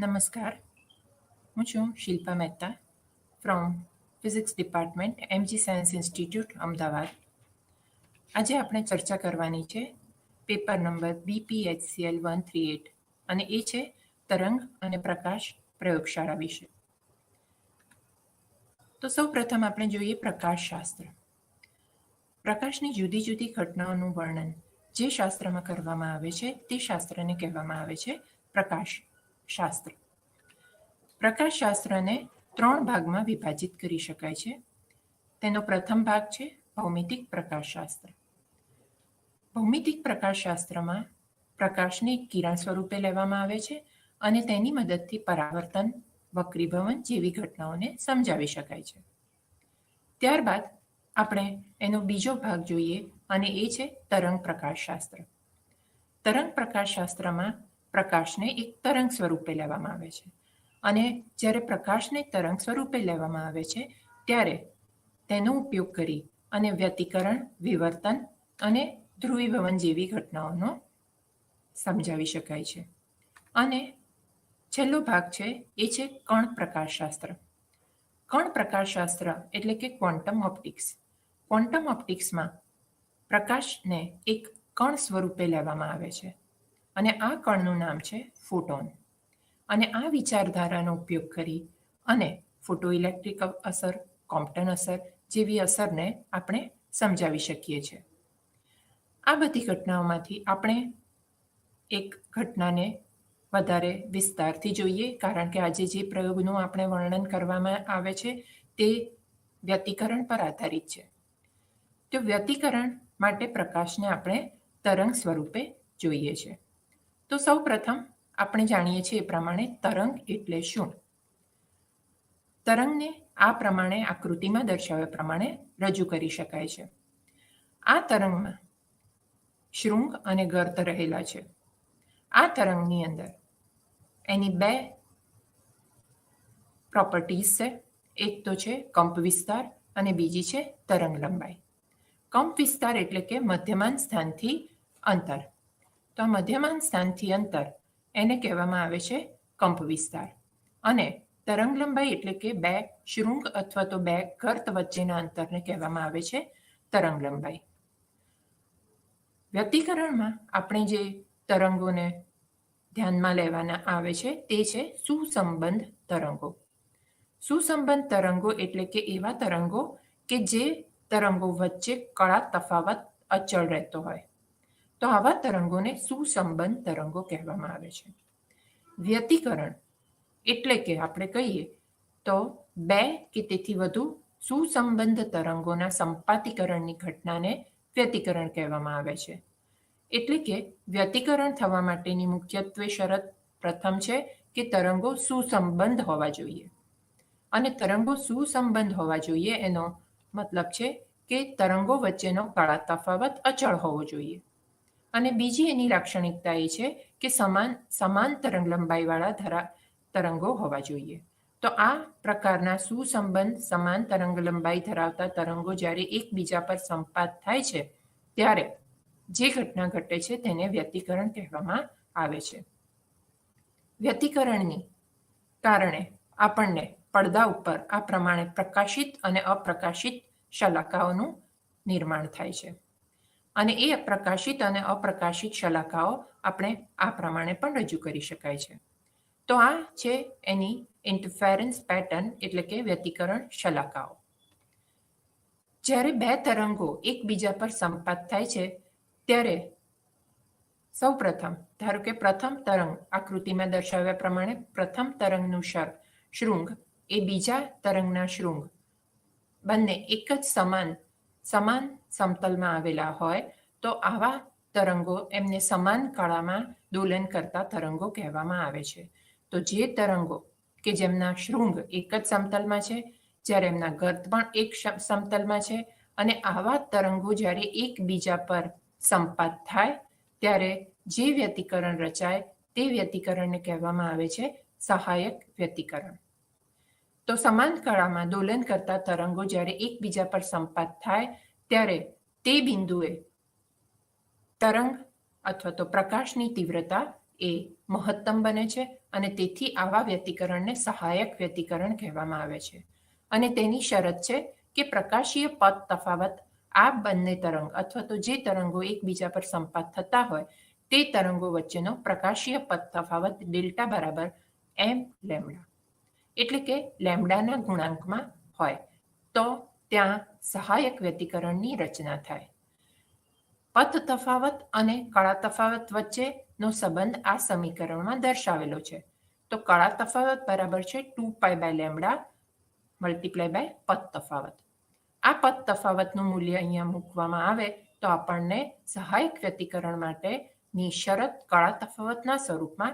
નમસ્કાર, હું છું Shilpa Mehta from physics department MG science institute Ahmedabad. આજે આપણે ચર્ચા કરવાની છે પેપર નંબર BPHCL 138 અને એ છે તરંગ અને પ્રકાશ પ્રયોગશાળા વિશે. તો સૌ પ્રથમ આપણે જોઈએ પ્રકાશશાસ્ત્ર. પ્રકાશની જુદી જુદી ઘટનાઓનું વર્ણન જે શાસ્ત્રમાં કરવામાં આવે છે તે શાસ્ત્રને કહેવામાં આવે છે પ્રકાશશાસ્ત્ર. પ્રકાશશાસ્ત્રને 3 ભાગમાં વિભાજિત કરી શકાય છે. તેનો પ્રથમ ભાગ છે ભૌમિતિક પ્રકાશશાસ્ત્ર. ભૌમિતિક પ્રકાશશાસ્ત્રમાં પ્રકાશને કિરણ સ્વરૂપે લેવામાં આવે છે અને તેની મદદથી પરાવર્તન, વક્રીભવન જેવી ઘટનાઓને સમજાવી શકાય છે. ત્યારબાદ આપણે એનો બીજો ભાગ જોઈએ અને એ છે તરંગ પ્રકાશશાસ્ત્ર. તરંગ પ્રકાશશાસ્ત્રમાં પ્રકાશને એક તરંગ સ્વરૂપે લેવામાં આવે છે અને જ્યારે પ્રકાશને તરંગ સ્વરૂપે લેવામાં આવે છે ત્યારે તેનો ઉપયોગ કરી અને વ્યતિકરણ, વિવર્તન અને ધ્રુવીભવન જેવી ઘટનાઓનો સમજાવી શકાય છે. અને છેલ્લો ભાગ છે એ છે કણ પ્રકાશશાસ્ત્ર. કણ પ્રકાશશાસ્ત્ર એટલે કે ક્વોન્ટમ ઓપ્ટિક્સ. ક્વોન્ટમ ઓપ્ટિક્સમાં પ્રકાશને એક કણ સ્વરૂપે લેવામાં આવે છે અને આ કણનું નામ છે ફોટોન. અને આ વિચારધારાનો ઉપયોગ કરી અને ફોટોઇલેક્ટ્રિક અસર, કોમ્પટન અસર જેવી અસરને આપણે સમજાવી શકીએ છીએ. આ બધી ઘટનાઓમાંથી આપણે એક ઘટનાને વધારે વિસ્તારથી જોઈએ, કારણ કે આજે જે પ્રયોગનું આપણે વર્ણન કરવામાં આવે છે તે વ્યતિકરણ પર આધારિત છે. તો વ્યતિકરણ માટે પ્રકાશને આપણે તરંગ સ્વરૂપે જોઈએ છે. તો સૌ પ્રથમ આપણે જાણીએ છીએ એ પ્રમાણે તરંગ એટલે શું. તરંગને આ પ્રમાણે આકૃતિમાં દર્શાવ્યા પ્રમાણે રજૂ કરી શકાય છે. આ તરંગમાં શૃંગ અને ગર્ત રહેલા છે. આ તરંગની અંદર એની 2 પ્રોપર્ટીઝ છે. એક તો છે કંપ વિસ્તાર અને બીજી છે તરંગ લંબાઈ. કંપ વિસ્તાર એટલે કે મધ્યમાન સ્થાનથી અંતર. તો આ મધ્યમાન સ્થાનથી અંતર એને કહેવામાં આવે છે કંપ વિસ્તાર. અને તરંગ લંબાઈ એટલે કે 2 શૃંગ અથવા તો 2 ગર્ત વચ્ચેના અંતરને કહેવામાં આવે છે તરંગ લંબાઈ. વ્યતિકરણમાં આપણે જે તરંગોને ધ્યાનમાં લેવાના આવે છે તે છે સુસંબંધ તરંગો. સુસંબંધ તરંગો એટલે કે એવા તરંગો કે જે તરંગો વચ્ચે કળા તફાવત અચળ રહેતો હોય. તો આવા તરંગોને સુસંબંધ તરંગો કહેવામાં આવે છે. વ્યતિકરણ એટલે કે આપણે કહીએ તો 2 કે તેથી વધુ સુસંબંધ તરંગોના સંપાતીકરણની ઘટનાને વ્યતિકરણ કહેવામાં આવે છે. એટલે કે વ્યતિકરણ થવા માટેની મુખ્યત્વે શરત પ્રથમ છે કે તરંગો સુસંબંધ હોવા જોઈએ. અને તરંગો સુસંબંધ હોવા જોઈએ એનો મતલબ છે કે તરંગો વચ્ચેનો કળા તફાવત અચળ હોવો જોઈએ. અને બીજી એની લાક્ષણિકતા એ છે કે સમાન તરંગ લંબાઈવાળા તરંગો હોવા જોઈએ. તો આ પ્રકારના સુસંબંધ સમાન તરંગ લંબાઈ ધરાવતા તરંગો જ્યારે એકબીજા પર સંપાત થાય છે ત્યારે જે ઘટના ઘટે છે તેને વ્યતિકરણ કહેવામાં આવે છે. વ્યતિકરણની કારણે આપણને પડદા ઉપર આ પ્રમાણે પ્રકાશિત અને અપ્રકાશિત શલાકાઓનું નિર્માણ થાય છે. અને એ પ્રકાશિત અને અપ્રકાશિત શલાકાઓ આપણે આ પ્રમાણે પણ રજૂ કરી શકાય છે. તો આ છે એની ઇન્ટરફેરન્સ પેટર્ન એટલે કે વ્યતિકરણ શલાકાઓ. જ્યારે 2 તરંગો એકબીજા પર સંપાત થાય છે ત્યારે સૌ પ્રથમ ધારો કે પ્રથમ તરંગ આકૃતિમાં દર્શાવ્યા પ્રમાણે પ્રથમ તરંગનું શૃંગ એ બીજા તરંગના શૃંગ બંને એક જ સમાન સમતલમાં આવેલા હોય તો આવા તરંગો એમને સમાન કળામાં દોલન કરતા તરંગો કહેવામાં આવે છે. તો જે તરંગો કે જેમના શૃંગ એક જ સમતલમાં છે, જ્યારે એમના ગર્ત પણ એક સમતલમાં છે અને આવા તરંગો જ્યારે એકબીજા પર સંપાત થાય ત્યારે જે વ્યતિકરણ રચાય તે વ્યતિકરણને કહેવામાં આવે છે સહાયક વ્યતિકરણ. તો સમાન કળામાં દોલન કરતા તરંગો જ્યારે એકબીજા પર સંપાત થાય ત્યારે તે બિંદુએ તરંગ અથવા તો પ્રકાશની તીવ્રતા એ મહત્તમ બને છે અને તેથી આવા વ્યતિકરણને સહાયક વ્યતિકરણ કહેવામાં આવે છે. અને તેની શરત છે કે પ્રકાશીય પથ તફાવત આ બંને તરંગ અથવા તો જે તરંગો એકબીજા પર સંપાત થતા હોય તે તરંગો વચ્ચેનો પ્રકાશીય પથ તફાવત ડેલ્ટા બરાબર એમ લેમ્ડા, એટલે કે લેમ્ડાના ગુણાંકમાં હોય તો ત્યાં સહાયક વ્યતિકરણની રચના થાય. પથ તફાવત અને કળા તફાવત વચ્ચેનો સંબંધ આ સમીકરણમાં દર્શાવેલો છે. તો કળા તફાવત બરાબર છે 2π બાય લેમ્ડા મલ્ટીપ્લાય બાય પથ તફાવત. આ પથ તફાવતનું મૂલ્ય અહીંયા મૂકવામાં આવે તો આપણને સહાયક વ્યતિકરણ માટેની શરત કળા તફાવતના સ્વરૂપમાં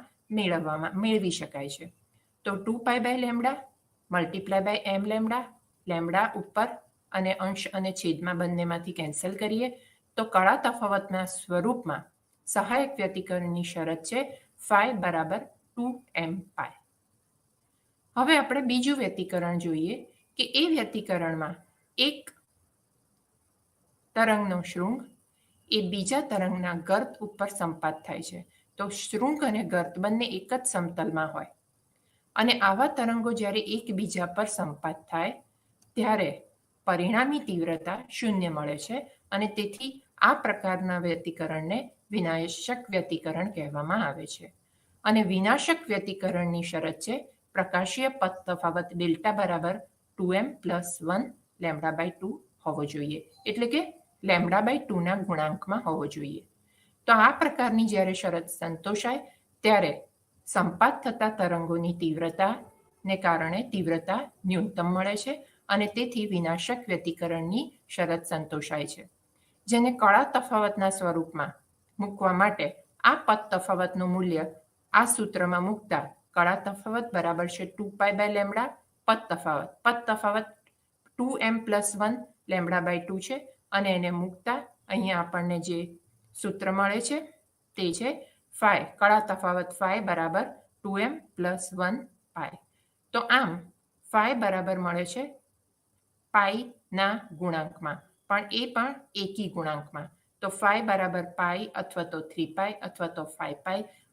મેળવી શકાય છે. તો 2π by lambda multiply by m lambda, lambda ઉપર અને અંશ અને છેદમાં બંનેમાંથી કેન્સલ કરીએ તો કળા તફાવતના સ્વરૂપમાં સહાયક વ્યતિકરણની શરત છે ફાઈ બરાબર 2m પાય. હવે આપણે બીજું વ્યતિકરણ જોઈએ કે એ વ્યતિકરણમાં એક તરંગનો શૃંગ એ બીજા તરંગના ગર્ત ઉપર સંપાત થાય છે. તો શૃંગ અને ગર્ત બંને એક જ સમતલમાં હોય અને આવા તરંગો જ્યારે એકબીજા પર સંપાત થાય ત્યારે પરિણામી તીવ્રતા શૂન્ય મળે છે અને તેથી આ પ્રકારના વ્યતિકરણને વિનાશક વ્યતિકરણ કહેવામાં આવે છે. અને વિનાશક વ્યતિકરણની શરત છે પ્રકાશીય પથ તફાવત ડેલ્ટા બરાબર 2m પ્લસ 1 લેમ્ડા બાય 2 હોવો જોઈએ, એટલે કે લેમ્ડા બાય 2ના ગુણાંકમાં હોવો જોઈએ. તો આ પ્રકારની જ્યારે શરત સંતોષાય ત્યારે સંપાત થતા તરંગોની તીવ્રતાને કારણે તીવ્રતા ન્યૂનતમ મળે છે અને તેથી વિનાશક વ્યતિકરણની શરત સંતોષાય છે. જેને કળા તફાવતના સ્વરૂપમાં મૂકવા માટે આ પથ તફાવતનું મૂલ્ય આ સૂત્રમાં મૂકતા કળા તફાવત બરાબર છે 2π બાય લેમ્ડા પથ તફાવત 2m પ્લસ 1 લેમ્ડા બાય 2 છે અને એને મૂકતા અહીંયા આપણને જે સૂત્ર મળે છે તે છે ફાઈ, કળા તફાવત ફાઈ બરાબર 2m પ્લસ 1 પાય. તો આમ ફાઈ બરાબર મળે છે પાઈના ગુણાંકમાં, પણ એ પણ એકી ગુણાંકમાં. તો ફાઈ બરાબર પાઈ અથવા તો 3π અથવા તો 5π.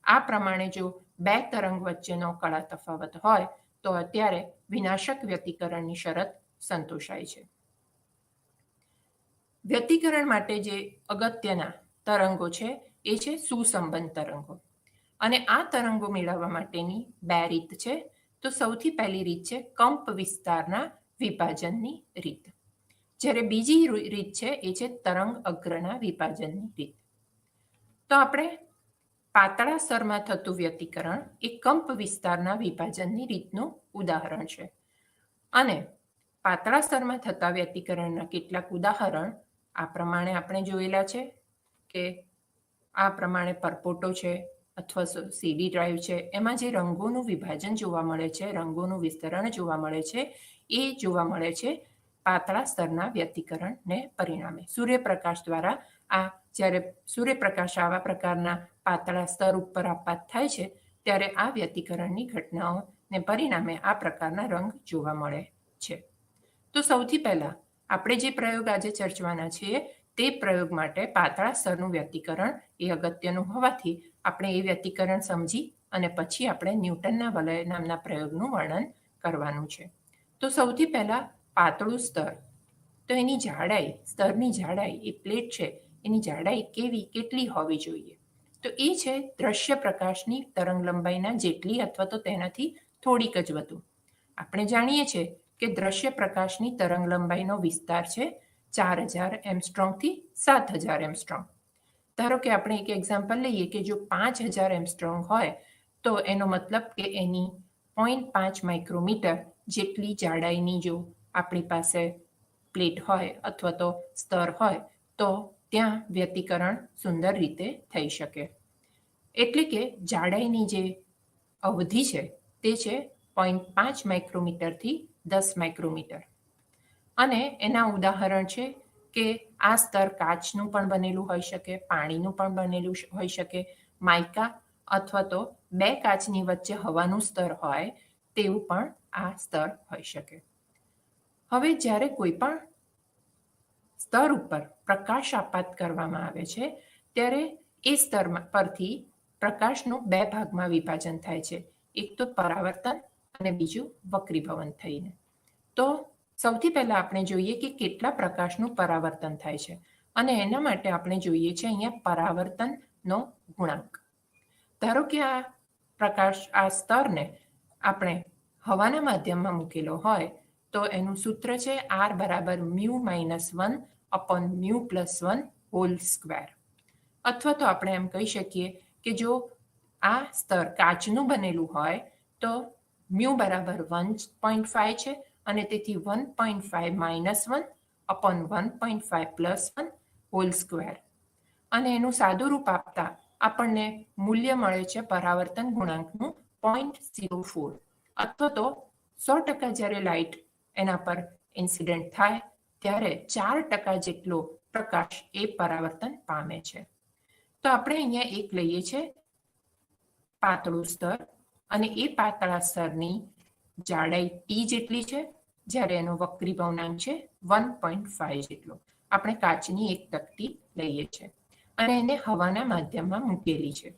આ પ્રમાણે જો બે તરંગ વચ્ચેનો કળા તફાવત હોય તો અત્યારે વિનાશક વ્યતિકરણની શરત સંતોષાય છે. વ્યતિકરણ માટે જે અગત્યના તરંગો છે એ છે સુસંબંધ તરંગો. અને આ તરંગો મેળવવા માટેની બે રીત છે. તો સૌથી પહેલી રીત છે કંપ વિસ્તારના વિભાજનની રીત, જ્યારે બીજી રીત છે એ છે તરંગ અગ્રના વિભાજનની રીત. તો આપણે પાતળા સ્તરમાં થતું વ્યતિકરણ એ કંપ વિસ્તારના વિભાજનની રીતનું ઉદાહરણ છે. અને પાતળા સ્તરમાં થતા વ્યતિકરણના કેટલાક ઉદાહરણ આ પ્રમાણે આપણે જોયેલા છે કે આ પ્રમાણે પરપોટો છે અથવા સીડી ડ્રાઈવ છે. એમાં જે રંગોનું વિભાજન જોવા મળે છે, રંગોનું વિસ્તરણ જોવા મળે છે, એ જોવા મળે છે પાતળા સ્તરના વ્યતિકરણને પરિણામે. સૂર્યપ્રકાશ દ્વારા જ્યારે સૂર્યપ્રકાશ આવા પ્રકારના પાતળા સ્તર ઉપર આપાત થાય છે ત્યારે આ વ્યતિકરણની ઘટનાઓને પરિણામે આ પ્રકારના રંગ જોવા મળે છે. તો સૌથી પહેલા આપણે જે પ્રયોગ આજે ચર્ચવાના છીએ તે પ્રયોગ માટે પાતળા સ્તરનું વ્યતિકરણ એ અગત્યનું હોવાથી આપણે એ વ્યતિકરણ સમજી અને પછી આપણે ન્યૂટનના વલય નામના પ્રયોગનું વર્ણન કરવાનું છે. તો સૌથી પહેલા પાતળું સ્તર, તો એની જાડાઈ, સ્તરની જાડાઈ, એ પ્લેટ છે એની જાડાઈ કેટલી હોવી જોઈએ? તો એ છે દ્રશ્ય પ્રકાશની તરંગ લંબાઈના જેટલી અથવા તો તેનાથી થોડીક જ વધુ. આપણે જાણીએ છીએ કે દ્રશ્ય પ્રકાશની તરંગ લંબાઈનો વિસ્તાર છે 4000 એમસ્ટ્રોંગથી 7000 એમસ્ટ્રોંગ. ધારો કે આપણે એક એક્ઝામ્પલ લઈએ કે જો 5000 એમસ્ટ્રોંગ હોય તો એનો મતલબ કે એની 0.5 માઇક્રોમીટર જેટલી જાડાઈની જો આપણી પાસે પ્લેટ હોય અથવા તો સ્તર હોય તો ત્યાં વ્યતિકરણ સુંદર રીતે થઈ શકે. એટલે કે જાડાઈની જે અવધિ છે તે છે 0.5 માઇક્રોમીટરથી 10 માઇક્રોમીટર. અને એના ઉદાહરણ છે કે આ સ્તર કાચનું પણ બનેલું હોઈ શકે, પાણીનું પણ બનેલું હોઈ શકે, માઇકા અથવા તો બે કાચની વચ્ચે હવાનું સ્તર હોય તેવું પણ આ સ્તર હોઈ શકે. હવે જ્યારે કોઈ પણ સ્તર ઉપર પ્રકાશ આપાત કરવામાં આવે છે ત્યારે એ સ્તર પરથી પ્રકાશનું બે ભાગમાં વિભાજન થાય છે, એક તો પરાવર્તન અને બીજું વક્રીભવન થઈને. તો સૌથી પહેલા આપણે જોઈએ કે કેટલા પ્રકાશનું પરાવર્તન થાય છે, અને એના માટે આપણે જોઈએ છે અહીંયા પરાવર્તનનો ગુણાંક. ધારો કે આ સ્તરને આપણે હવાના માધ્યમમાં મૂકેલો હોય તો એનું સૂત્ર છે R બરાબર μ-1/μ+1 હોલ સ્ક્વેર. અથવા તો આપણે એમ કહી શકીએ કે જો આ સ્તર કાચનું બનેલું હોય તો મ્યુ બરાબર 1.5 છે, અને તેથી 1.5 -1/1.5 +1 હોલ સ્ક્વેર. અને એનું સાદું રૂપ આપતા આપણને મૂલ્ય મળે છે પરાવર્તન ગુણાંકનું 0.04. અથવા તો 100% જ્યારે લાઇટ એના પર ઇન્સિડન્ટ થાય ત્યારે 4% જેટલો પ્રકાશ એ પરાવર્તન પામે છે. તો આપણે અહીંયા એક લઈએ છીએ પાતળું સ્તર, અને એ પાતળા સ્તરની જાડાઈ T જેટલી છે, જ્યારે એનો વક્રીભવનાંક છે 1.5 જેટલો. આપણે કાચની એક તકતી લઈએ છીએ અને એને હવાના માધ્યમમાં મૂકેલી છે.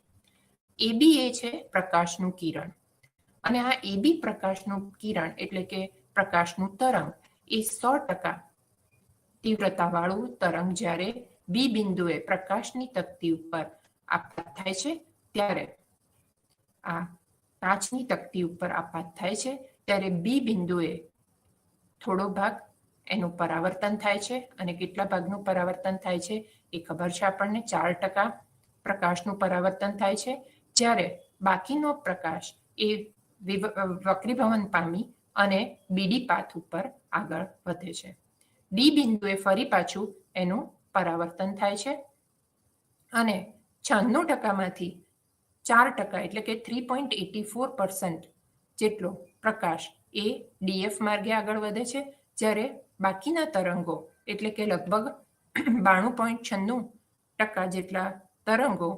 AB એ છે પ્રકાશનું કિરણ, અને આ AB પ્રકાશનું કિરણ એટલે કે પ્રકાશનું તરંગ એ 100% તીવ્રતાવાળું તરંગ જ્યારે બી બિંદુએ પ્રકાશની તકતી ઉપર આપાત થાય છે ત્યારે આ કાચની તકતી ઉપર આપાત થાય છે ત્યારે બી બિંદુએ થોડો ભાગ એનું પરાવર્તન થાય છે. અને કેટલા ભાગનું પરાવર્તન થાય છે એ ખબર છે આપણને, 4% પ્રકાશનું પરાવર્તન થાય છે, જ્યારે બાકીનો પ્રકાશ એ વક્રીભવન પામી અને બીડી પાથ ઉપર આગળ વધે છે. ડી બિંદુએ ફરી પાછું એનું પરાવર્તન થાય છે, અને 96%માંથી 4% એટલે કે 3.84% જેટલો પ્રકાશ એ ડીએફ માર્ગે આગળ વધે છે, જ્યારે બાકીના તરંગો એટલે કે લગભગ 92.96% જેટલા તરંગો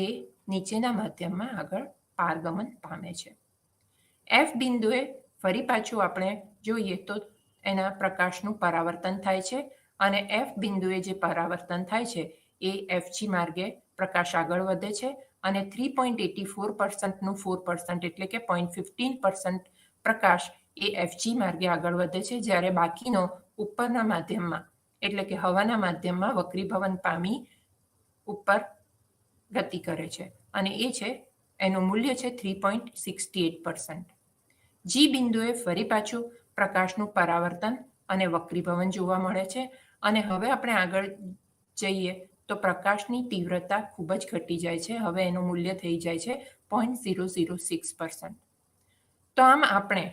એ નીચેના માધ્યમમાં આગળ પારગમન પામે છે. એફ બિંદુએ ફરી પાછું આપણે જોઈએ તો એના પ્રકાશનું પરાવર્તન થાય છે, અને એફ બિંદુએ જે પરાવર્તન થાય છે એ એફજી માર્ગે પ્રકાશ આગળ વધે છે, અને 3.84%નું 4% એટલે કે 0.15% પ્રકાશ એ એફજી માર્ગે આગળ વધે છે, જ્યારે બાકીનો ઉપરના માધ્યમમાં એટલે કે હવાના માધ્યમમાં વક્રીભવન પામી ઉપર ગતિ કરે છે, અને એ છે એનું મૂલ્ય છે 3.68%. જી બિંદુએ ફરી પાછું પ્રકાશનું પરાવર્તન અને વક્રીભવન જોવા મળે છે, અને હવે આપણે આગળ જઈએ તો પ્રકાશની તીવ્રતા ખૂબ જ ઘટી જાય છે. હવે એનું મૂલ્ય થઈ જાય છે 0.006%. તો આમ આપણે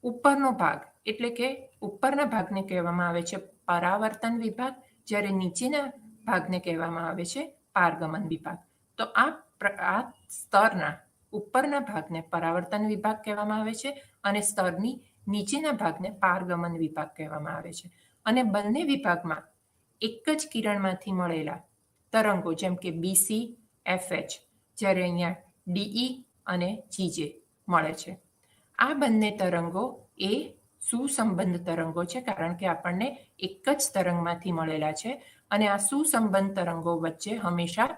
ઉપરનો ભાગ એટલે કે ઉપરના ભાગને કહેવામાં આવે છે પરાવર્તન વિભાગ, જ્યારે નીચેના ભાગને કહેવામાં આવે છે પારગમન વિભાગ. તો આ સ્તરના ઉપરના ભાગને પરાવર્તન વિભાગ કહેવામાં આવે છે, અને સ્તરની નીચેના ભાગને પારગમન વિભાગ કહેવામાં આવે છે. અને બંને વિભાગમાં એક જ કિરણમાંથી મળેલા તરંગો જેમ કે બીસી, એફએચ, જ્યારે અહીંયા ડીઈ અને જીજે મળે છે. આ બંને તરંગો એ સુસંબંધ તરંગો છે, કારણ કે આપણને એક જ તરંગમાંથી મળેલા છે, અને આ સુસંબંધ તરંગો વચ્ચે હંમેશા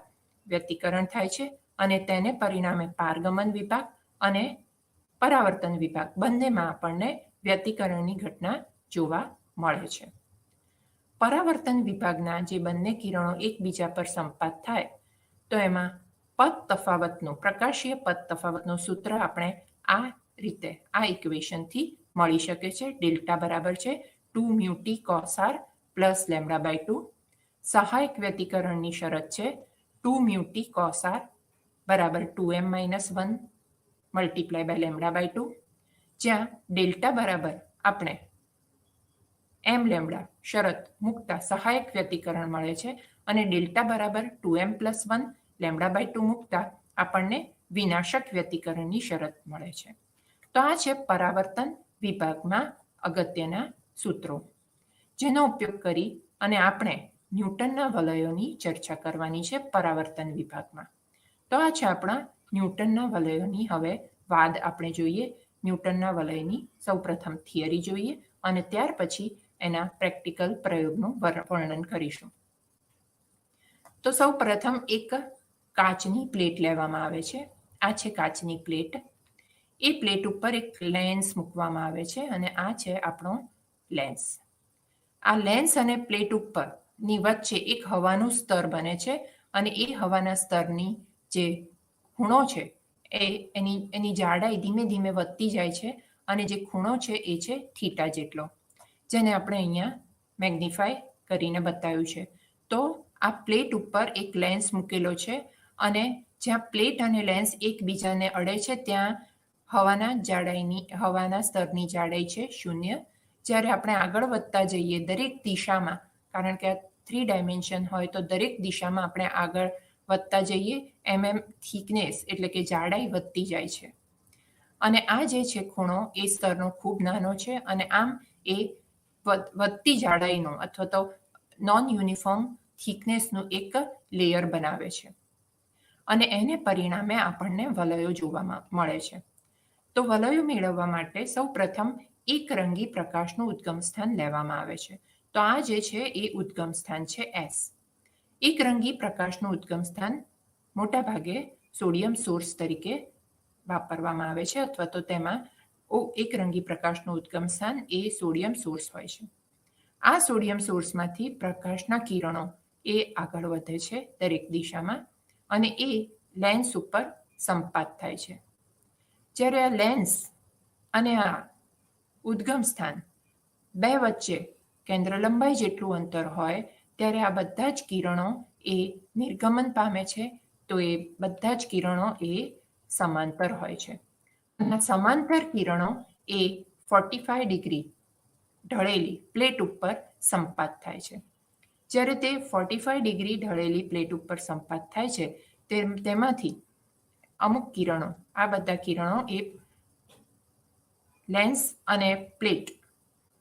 વ્યતિકરણ થાય છે, અને તેને પરિણામે પારગમન વિભાગ અને પરાવર્તન વિભાગ બંનેમાં આપણને વ્યતિકરણની ઘટના જોવા મળે છે. પરાવર્તન વિભાગના જે બંને કિરણો એકબીજા પર સંપાત થાય તો એમાં પદ તફાવતનું પ્રકાશીય પદ તફાવતનું સૂત્ર આપણે આ રીતે આ ઇક્વેશનથી મળી શકે છે. ડેલ્ટા બરાબર છે 2μt cos r પ્લસ λ/2. સહાયક વ્યતિકરણની શરત છે 2μt cos r બરાબર 2m-1 મલ્ટીપ્લાય બાય λ/2, જ્યાં ડેલ્ટા બરાબર આપણે m λ શરત મૂકતા સહાયક વ્યતિકરણ મળે છે, અને ડેલ્ટા બરાબર 2m+1 λ/2 મૂકતા આપણને વિનાશક વ્યતિકરણની શરત મળે છે. તો આ છે પરાવર્તન વિભાગમાં અગત્યના સૂત્રો, જેનો ઉપયોગ કરી અને આપણે ન્યૂટનના વલયોની ચર્ચા કરવાની છે પરાવર્તન વિભાગમાં. તો આ છે આપણા ન્યૂટનના વલયોની હવે વાદ આપણે જોઈએ. ન્યૂટનના વલયની સૌપ્રથમ થિયરી જોઈએ, અને ત્યાર પછી એના પ્રેક્ટિકલ પ્રયોગનું વર્ણન કરીશું. તો સૌ પ્રથમ એક કાચની પ્લેટ લેવામાં આવે છે. આ છે કાચની પ્લેટ. એ પ્લેટ ઉપર એક લેન્સ મૂકવામાં આવે છે અને આ છે આપણો લેન્સ. આ લેન્સ અને પ્લેટ ઉપરની વચ્ચે એક હવાનું સ્તર બને છે અને એ હવાના સ્તરની જે ખૂણો છે એની જાડાઈ ધીમે ધીમે વધતી જાય છે અને જે ખૂણો છે એ છે થીટા જેટલો, જેને આપણે અહીંયા મેગ્નિફાય કરીને બતાવ્યું છે. તો આ પ્લેટ ઉપર એક લેન્સ મૂકેલો છે અને જ્યાં પ્લેટ અને લેન્સ એકબીજાને અડે છે ત્યાં હવાના સ્તરની જાડાઈ છે 0. જ્યારે આપણે આગળ વધતા જઈએ દરેક દિશામાં, કારણ કે આ 3 ડાયમેન્શન હોય તો દરેક દિશામાં આપણે આગળ વધતા જઈએ એમ થિકનેસ એટલે કે જાડાઈ વધતી જાય છે. અને આ જે છે ખૂણો એ સ્તરનો ખૂબ નાનો છે અને આમ એ વધતી જાડાઈનો અથવા તો નોન યુનિફોર્મ થિકનેસનું એક લેયર બનાવે છે અને એને પરિણામે આપણને વલયો જોવા મળે છે. તો વલયો મેળવવા માટે સૌ પ્રથમ એકરંગી પ્રકાશનું ઉદ્ગમ સ્થાન લેવામાં આવે છે. તો આ જે છે એ ઉદ્ગમ સ્થાન છે S. એકરંગી પ્રકાશનું ઉદ્ગમ સ્થાન મોટા ભાગે સોડિયમ સોર્સ તરીકે વાપરવામાં આવે છે અથવા તો તેમાં એકરંગી પ્રકાશનું ઉદ્ગમ સ્થાન એ સોડિયમ સોર્સ હોય છે. આ સોડિયમ સોર્સમાંથી પ્રકાશના કિરણો એ આગળ વધે છે દરેક દિશામાં અને એ લેન્સ ઉપર સંપાત થાય છે. જ્યારે આ લેન્સ અને આ ઉદ્ગમ સ્થાન બે વચ્ચે કેન્દ્ર લંબાઈ જેટલું અંતર હોય ત્યારે આ બધા જ કિરણો એ નિર્ગમન પામે છે. તો એ બધા જ કિરણો એ સમાંતર હોય છે. અને સમાંતર કિરણો એ 45 ડિગ્રી ઢળેલી પ્લેટ ઉપર સંપાત થાય છે. જ્યારે તે 45 ડિગ્રી ઢળેલી પ્લેટ ઉપર સંપાત થાય છે તેમાંથી અમુક કિરણો, આ બધા કિરણો એ લેન્સ અને પ્લેટ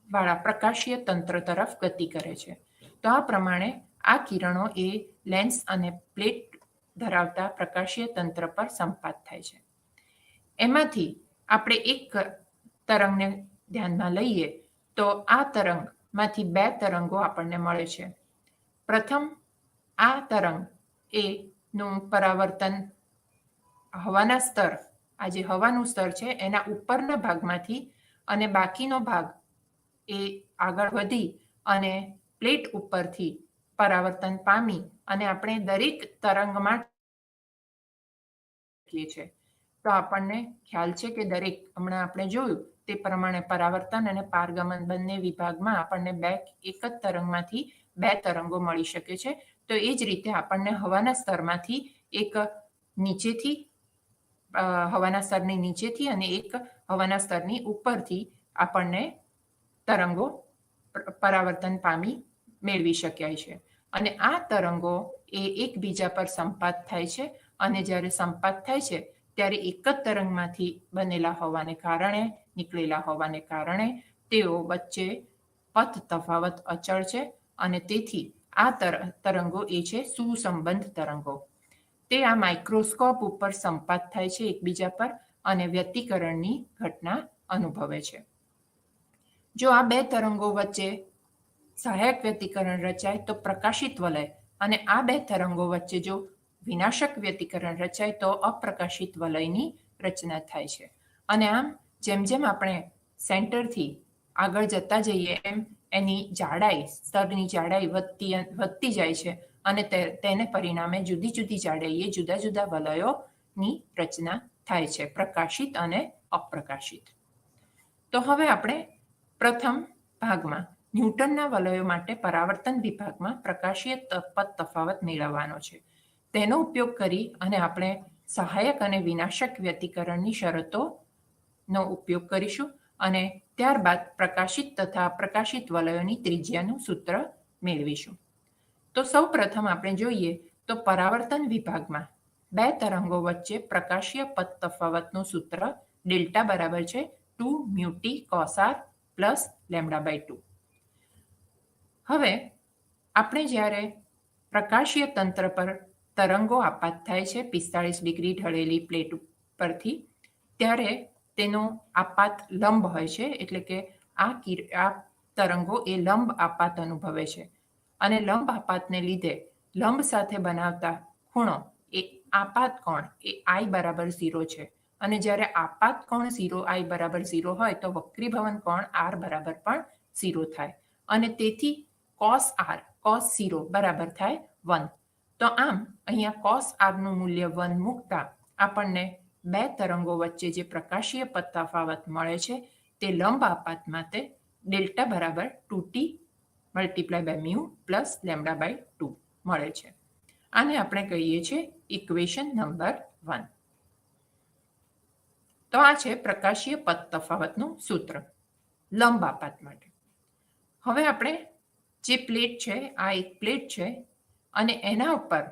વાળા પ્રકાશીય તંત્ર તરફ ગતિ કરે છે. તો આ પ્રમાણે આ કિરણો એ લેન્સ અને પ્લેટ ધરાવતા પ્રકાશીય તંત્ર પર સંપાત થાય છે. એમાંથી આપણે એક તરંગને ધ્યાનમાં લઈએ તો આ તરંગમાંથી 2 તરંગો આપણને મળે છે. પ્રથમ આ તરંગ એનું પરાવર્તન હવાના સ્તર, આ જે હવાનું સ્તર છે એના ઉપરના ભાગમાંથી અને બાકીનો ભાગ એ આગળ વધી અને પ્લેટ ઉપરથી પરાવર્તન પામી અને આપણે દરેક તરંગમાં છે. તો આપણને ખ્યાલ છે કે દરેક, હમણાં આપણે જોયું તે પ્રમાણે પરાવર્તન અને પારગમન બંને વિભાગમાં આપણને એક જ તરંગમાંથી 2 તરંગો મળી શકે છે. તો એ જ રીતે આપણને હવાના સ્તરમાંથી એક નીચેથી હવાના સ્તરની નીચેથી અને એક હવાના સ્તરની ઉપરથી આપણને તરંગો પરાવર્તન પામી મેળવી શકાય છે. અને આ તરંગો એ એકબીજા પર સંપાત થાય છે અને જ્યારે સંપાત થાય છે ત્યારે એક જ તરંગમાંથી બનેલા હોવાને કારણે, નીકળેલા હોવાને કારણે તેઓ વચ્ચે પથ તફાવત અચળ છે અને તેથી આ તરંગો એ છે સુસંબંધ તરંગો. તે આ માઇક્રોસ્કોપ ઉપર સંપાત થાય છે એકબીજા પર અને વ્યતિકરણની ઘટના અનુભવે છે. જો આ 2 તરંગો વચ્ચે સહાયક વ્યતિકરણ રચાય તો પ્રકાશિત વલય અને આ 2 તરંગો વચ્ચે જો વિનાશક વ્યતિકરણ રચાય તો અપ્રકાશિત વલયની રચના થાય છે. અને આમ જેમ જેમ આપણે સેન્ટરથી આગળ જતા જઈએ એમ એની જાડાઈ, સ્તરની જાડાઈ વધતી જાય છે અને તેને પરિણામે જુદી જુદી જાડાઈએ જુદા જુદા વલયોની રચના થાય છે, પ્રકાશિત અને અપ્રકાશિત. તો હવે આપણે પ્રથમ ભાગમાં ન્યૂટનના વલયો માટે પરાવર્તન વિભાગમાં પ્રકાશીય પથ તફાવત મેળવવાનો છે. તેનો ઉપયોગ કરી અને આપણે સહાયક અને વિનાશક વ્યતિકરણની શરતોનો ઉપયોગ કરીશું અને ત્યારબાદ પ્રકાશિત તથા અપ્રકાશિત વલયોની ત્રિજ્યાનું સૂત્ર મેળવીશું. તો સૌ પ્રથમ આપણે જોઈએ તો પરાવર્તન વિભાગમાં 2 તરંગો વચ્ચે પ્રકાશીય પથ તફાવતનું સૂત્ર ડેલ્ટા બરાબર છે 2μt cos r પ્લસ λ/2. હવે આપણે જ્યારે પ્રકાશીય તંત્ર પર તરંગો આપાત થાય છે 45 ડિગ્રી ઢળેલી પ્લેટ પરથી, ત્યારે તેનો આપાત લંબ હોય છે, એટલે કે આ તરંગો એ લંબ આપાત અનુભવે છે અને લંબ આપાતને લીધે લંબ સાથે બનાવતા ખૂણો એ આપાત કોણ એ I બરાબર 0 છે અને જ્યારે આપાત કોણ 0 I બરાબર 0 હોય તો વક્રીભવન કોણ R બરાબર પણ 0 થાય અને તેથી cos R cos 0 બરાબર થાય 1. તો આમ અહીંયા cos R નું મૂલ્ય 1 મૂકતા આપણને બે તરંગો વચ્ચે જે પ્રકાશીય પદ તફાવત મળે છે તે લંબ આપાત માટે ડેલ્ટા બરાબર 2t multiply by mu plus lambda by 2 મળે છે. આને આપણે કહીએ છીએ ઇક્વેશન નંબર 1. તો આ છે પ્રકાશીય પદ તફાવતનું સૂત્ર લંબ આપાત માટે. હવે આપણે જે પ્લેટ છે આ એક પ્લેટ છે અને એના ઉપર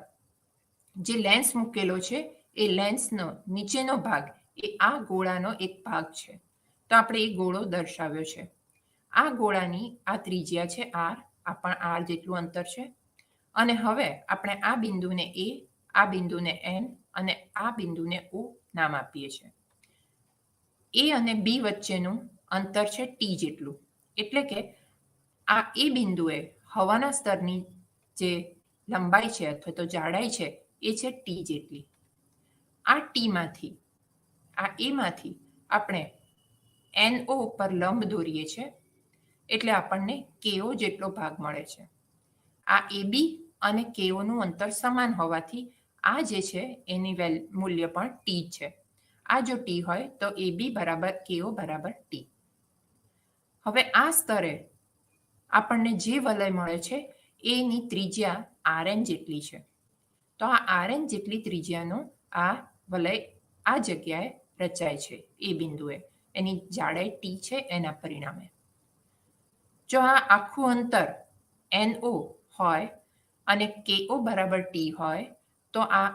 જે લેન્સ મૂકેલો છે એ લેન્સનો નીચેનો ભાગ એ આ ગોળાનો એક ભાગ છે. તો આપણે એ ગોળો દર્શાવ્યો છે. આ ગોળાની આ ત્રિજ્યા છે R, આ પણ R જેટલું અંતર છે અને હવે આપણે આ બિંદુને A, આ બિંદુને N અને આ બિંદુને O નામ આપીએ છીએ. A અને B વચ્ચેનું અંતર છે T જેટલું, એટલે કે આ એ બિંદુએ હવાના સ્તરની જે લંબાઈ છે અથવા તો જાડાઈ છે એ છે T જેટલી. આ Tમાંથી આ એમાંથી આપણે NO ઉપર લંબ દોરીએ છીએ એટલે આપણને KO જેટલો ભાગ મળે છે. આ AB અને KO નું અંતર સમાન હોવાથી આ જે છે એની મૂલ્ય પણ T છે. આ જો T હોય તો AB બરાબર KO બરાબર T. હવે આ સ્તરે આપણને જે વલય મળે છે એની ત્રિજ્યા RN જેટલી છે. તો આ RN જેટલી ત્રિજ્યાનો આ વલય આ જગ્યાએ રચાય છે એ બિંદુએ, એની જાડાઈ T છે એના પરિણામે. જો આ આખું અંતર NO હોય અને KO બરાબર T હોય તો આ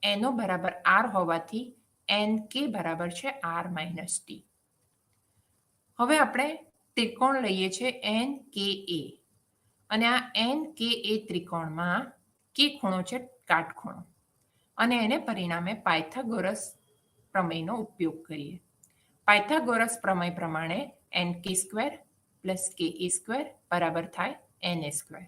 NO બરાબર R હોવાથી NK બરાબર છે R માઇનસ T. હવે આપણે ત્રિકોણ લઈએ છીએ NKA અને આ NKA ત્રિકોણમાં કે ખૂણો છે કાટખૂણો અને એને પરિણામે પાયથાગોરસ પ્રમેયનો ઉપયોગ કરીએ. પાયથાગોરસ પ્રમેય પ્રમાણે NK square plus KA square બરાબર થાય NA સ્ક્વેર.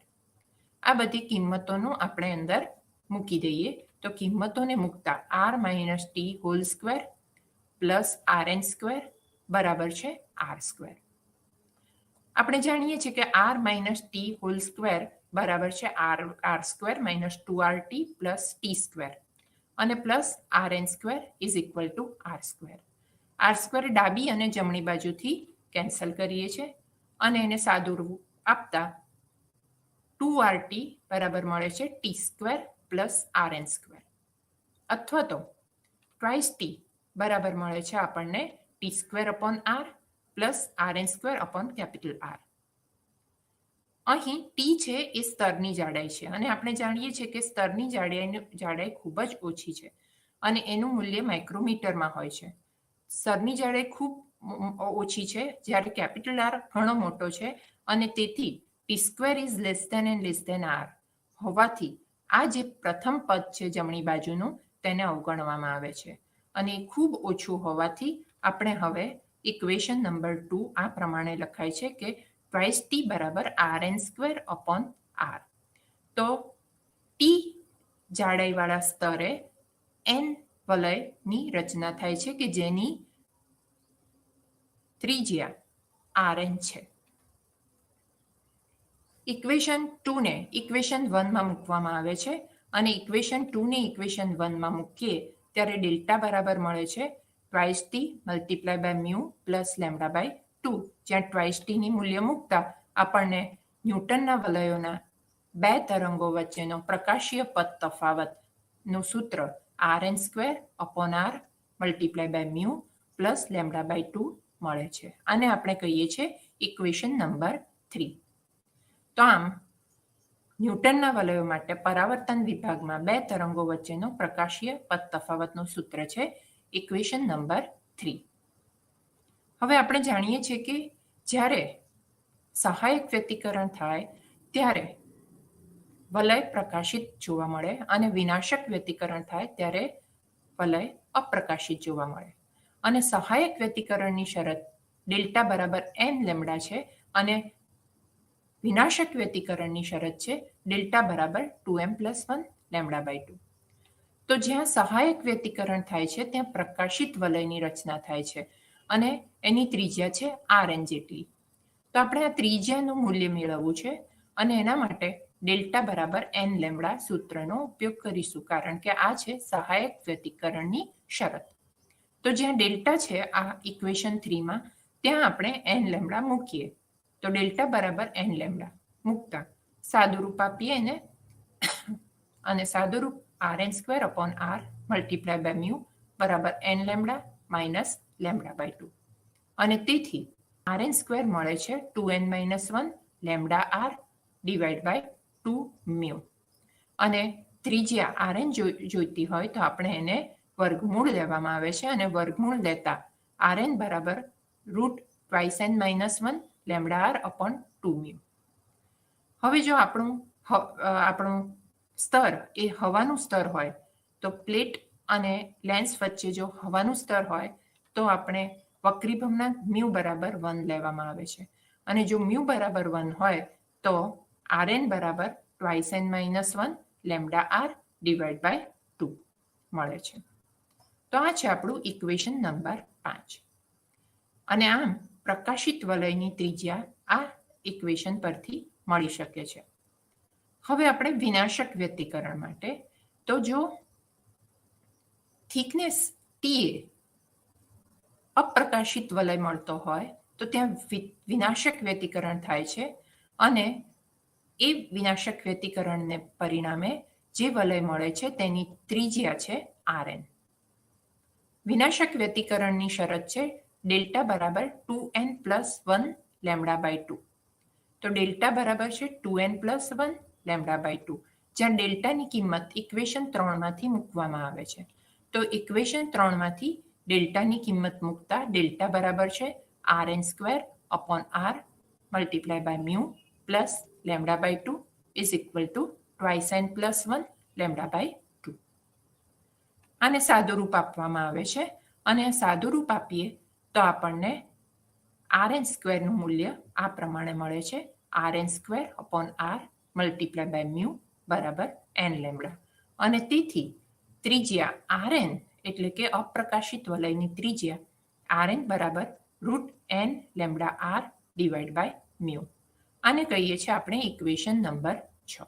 આ બધી કિંમતોનું આપણે અંદર મૂકી દઈએ તો કિંમતોને મૂકતા R minus T whole square plus RN square બરાબર છે R સ્ક્વેર. આપણે જાણીએ છીએ કે R minus T whole square બરાબર છે R square minus 2RT plus T square અને plus RN square is equal to R square. R square ડાબી અને જમણી બાજુથી કેન્સલ કરીએ છીએ અને એને સાદું રૂપ આપતા 2RT બરાબર મળે છે T square plus RN square અથવા તો ટ્વાઇસ T બરાબર મળે છે આપણને T square upon R plus RN square upon capital R. અહીં T છે એ સ્તરની જાડાઈ છે અને આપણે જાણીએ છીએ કે સ્તરની જાડાઈ ખૂબ જ ઓછી છે અને એનું મૂલ્ય માઇક્રોમીટરમાં હોય છે. સ્તરની જાડાઈ ખૂબ ઓછી છે જ્યારે કેપિટલ R ઘણો મોટો છે અને તેથી T square is less than and less than R હોવાથી આ જે પ્રથમ પદ છે જમણી બાજુનું તેને અવગણવામાં આવે છે અને ખૂબ ઓછું હોવાથી આપણે હવે ઇક્વેશન નંબર 2 આ પ્રમાણે લખાય છે કે ટ્વાઇસ T બરાબર RN સ્ક્વેર અપોન R. તો T જાડાઈવાળા સ્તરે N વલયની રચના થાય છે કે જેની ત્રિજ્યા RN છે. ઇક્વેશન 2 ને ઇક્વેશન 1 માં મૂકવામાં આવે છે અને ઇક્વેશન 2 ને ઇક્વેશન 1 માં મૂકીએ ત્યારે ડેલ્ટા બરાબર મળે છે twice T multiply by mu plus lambda by 2, જ્યાં ટ્વાઇસ T ની મૂલ્ય મૂકતા આપણને ન્યૂટનના વલયોના બે તરંગો વચ્ચેનો પ્રકાશીય પદ તફાવતનું સૂત્ર RN square upon R multiply by mu plus lambda by 2 મળે છે. આને આપણે કહીએ છીએ ઇક્વેશન નંબર 3. તો આમ ન્યૂટનના વલયો માટે પરાવર્તન વિભાગમાં બે તરંગો વચ્ચેનો પ્રકાશીય પદ તફાવતનું સૂત્ર છે ઇક્વેશન નંબર 3. હવે આપણે જાણીએ છીએ કે જ્યારે સહાયક વ્યતિકરણ થાય ત્યારે વલય પ્રકાશિત જોવા મળે અને વિનાશક વ્યતિકરણ થાય ત્યારે વલય અપ્રકાશિત જોવા મળે અને સહાયક વ્યતિકરણની શરત ડેલ્ટા બરાબર n લેમ્ડા છે અને વિનાશક વ્યતિકરણની શરત છે ડેલ્ટા બરાબર 2m પ્લસ 1 લેમ્ડા બાય 2. તો જ્યાં સહાયક વ્યતિકરણ થાય છે ત્યાં પ્રકાશિત વલયની રચના થાય છે અને એની ત્રિજ્યા છે RN જેટલી. તો આપણે આ ત્રિજ્યાનું મૂલ્ય મેળવવું છે અને એના માટે ડેલ્ટા બરાબર n લેમ્બડા સૂત્રનો ઉપયોગ કરીશું, કારણ કે આ છે સહાયક વ્યતિકરણની શરત. તો જ્યાં ડેલ્ટા છે આ ઇક્વેશન 3માં, ત્યાં આપણે n લેમ્બડા મૂકીએ. તો ડેલ્ટા બરાબર n લેમ્બડા મૂકતા સાદુરૂપ આપીએ એને, અને સાદુરૂપ RN² મલ્ટીપ્લાય બાય મ્યુ બરાબર n lambda minus lambda by 2. અને તેથી RN² મળે છે 2n-1 lambda r divide by 2 mu. અને ત્રિજ્યા RN જોઈતી હોય તો આપણે એને વર્ગમૂળ લેવામાં આવે છે, અને વર્ગમૂળ લેતા RN બરાબર √2n-1 lambda r upon 2 mu. હવે જો આપણું સ્તર એ હવાનું સ્તર હોય તો પ્લેટ અને લેન્સ વચ્ચે જો હવાનું સ્તર હોય તો આપણે વક્રીભવના મ્યુ બરાબર 1 લેવામાં આવે છે, અને જો મ્યુ બરાબર 1 હોય તો RN બરાબર 2n-1 lambda r divide by 2 મળે છે. તો આ છે આપણું ઇક્વેશન નંબર 5. અને આમ પ્રકાશિત વલયની ત્રિજ્યા આ ઇક્વેશન પરથી મળી શકે છે. હવે આપણે વિનાશક વ્યતિકરણ માટે, તો જો થિકનેસ TA અપ્રકાશિત વલય મળતો હોય તો ત્યાં વિનાશક વ્યતિકરણ થાય છે, અને એ વિનાશક વ્યતિકરણને પરિણામે જે વલય મળે છે તેની ત્રિજ્યા છે RN. વિનાશક વ્યતિકરણની શરત છે ડેલ્ટા બરાબર 2n+1 લેમ્બડા બાય 2. તો ડેલ્ટા બરાબર છે 2n+1 લેમ્બડા બાય 2, જ્યાં ડેલ્ટાની કિંમત ઇક્વેશન 3માંથી મૂકવામાં આવે છે. તો ઇક્વેશન 3માંથી ડેલ્ટાની કિંમત મૂકતા ડેલ્ટા બરાબર છે RN² upon r multiply by mu plus lambda by 2 is equal to 2n+1 lambda by 2. આને સાદુરૂપ આપવામાં આવે છે, અને સાદુરૂપ આપીએ તો આપણને RN² નું મૂલ્ય આ પ્રમાણે મળે છે RN² upon r multiply by mu બરાબર n લેમ્બડા. અને તેથી ત્રિજ્યા RN એટલે કે અપ્રકાશિત વલયની ત્રિજ્યા RN બરાબર √n lambda r divide by mu. આને કહીએ છીએ આપણે ઇક્વેશન નંબર 6.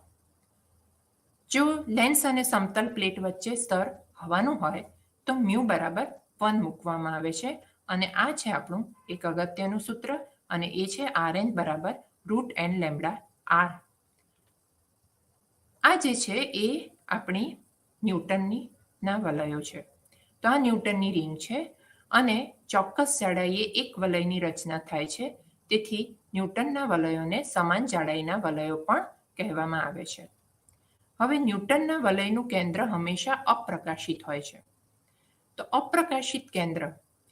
જો લેન્સ અને સમતલ પ્લેટ વચ્ચે સ્તર હવાનું હોય તો મ્યુ બરાબર 1 મૂકવામાં આવે છે, અને આ છે આપણું એક અગત્યનું સૂત્ર, અને એ છે RN બરાબર √n લેમ્બડા r. આ જે છે એ આપણી ન્યૂટનના વલયો છે. તો આ ન્યૂટનની રિંગ છે, અને ચોક્કસ જાડાઈએ એક વલયની રચના થાય છે, તેથી ન્યૂટનના વલયોને સમાન જાડાઈના વલયો પણ કહેવામાં આવે છે. હવે ન્યૂટનના વલયનું કેન્દ્ર હંમેશા અપ્રકાશિત હોય છે. તો અપ્રકાશિત કેન્દ્ર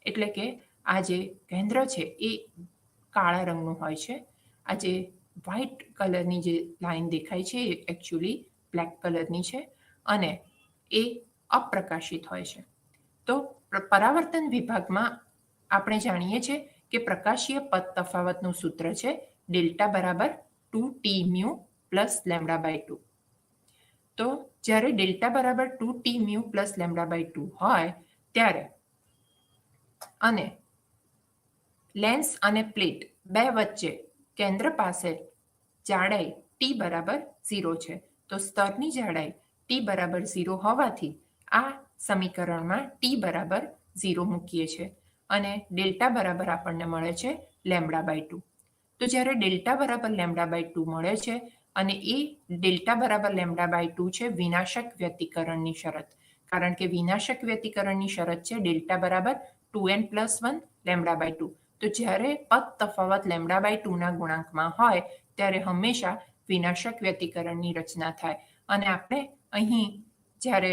એટલે કે આ જે કેન્દ્ર છે એ કાળા રંગનું હોય છે. આ જે વ્હાઇટ કલરની જે લાઈન દેખાય છે એ એકચ્યુઅલી બ્લેક કલરની છે, અને એ અપ્રકાશિત હોય છે. તો પરાવર્તન વિભાગમાં આપણે જાણીએ છીએ કે પ્રકાશીય પથ તફાવતનું સૂત્ર છે ડેલ્ટા બરાબર 2t mu plus lambda by 2. તો જ્યારે ડેલ્ટા બરાબર 2t mu plus lambda by 2 હોય ત્યારે, અને લેન્સ અને પ્લેટ બે વચ્ચે કેન્દ્ર પાસે જાડાઈ t બરાબર 0 છે, તો સ્તરની જાડાઈ t બરાબર 0 હોવાથી આ સમીકરણમાં t બરાબર 0 મૂકીએ છીએ, અને ડેલ્ટા બરાબર આપણને મળે છે લેમ્બડા બાય 2. તો જ્યારે ડેલ્ટા બરાબર લેમ્બડા બાય 2 મળે છે, અને એ ડેલ્ટા બરાબર લેમ્બડા બાય 2 છે વિનાશક વ્યતિકરણની શરત, કારણ કે વિનાશક વ્યતિકરણની શરત છે ડેલ્ટા બરાબર 2n+1 લેમ્બડા બાય 2. તો જ્યારે પથ તફાવત લેમ્બડા બાય 2ના ગુણાંકમાં હોય ત્યારે હંમેશા વિનાશક વ્યતિકરણની રચના થાય, અને આપણે અહીં જ્યારે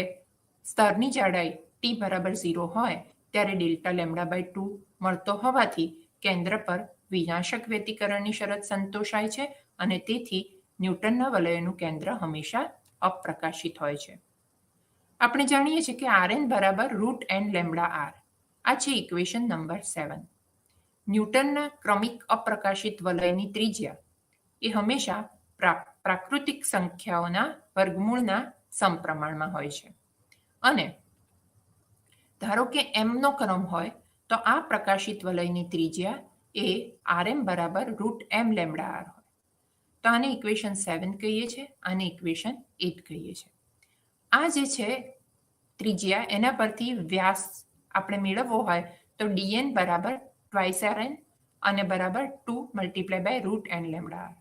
સ્તરની જાડાઈ t બરાબર 0 હોય ત્યારે ડેલ્ટા લેમ્બડા બાય 2 મળતો હોવાથી કેન્દ્ર પર વિનાશક વ્યતિકરણની શરત સંતોષાય છે, અને તેથી ન્યૂટનના વલયનું કેન્દ્ર હંમેશા અપ્રકાશિત હોય છે. આપણે જાણીએ છીએ કે RN બરાબર √n લેમ્બડા r. આ છે ઇક્વેશન નંબર 7. ન્યૂટનના ક્રમિક અપ્રકાશિત વલયની ત્રિજ્યા એ હંમેશા પ્રાકૃતિક સંખ્યાઓના વર્ગમૂળના સમપ્રમાણમાં હોય છે. અને ધારો કે એમનો ક્રમ હોય તો આ પ્રકાશિત વલયની ત્રિજ્યા એ RM બરાબર √m લેમ્બડા આર હોય. તો આને ઇક્વેશન 7 કહીએ છીએ, આને ઇક્વેશન 8 કહીએ છીએ. આ જે છે ત્રિજ્યા, એના પરથી વ્યાસ આપણે મેળવવો હોય તો dn બરાબર ટ્વાઇસ rn અને બરાબર 2 multiply by √n lambda r.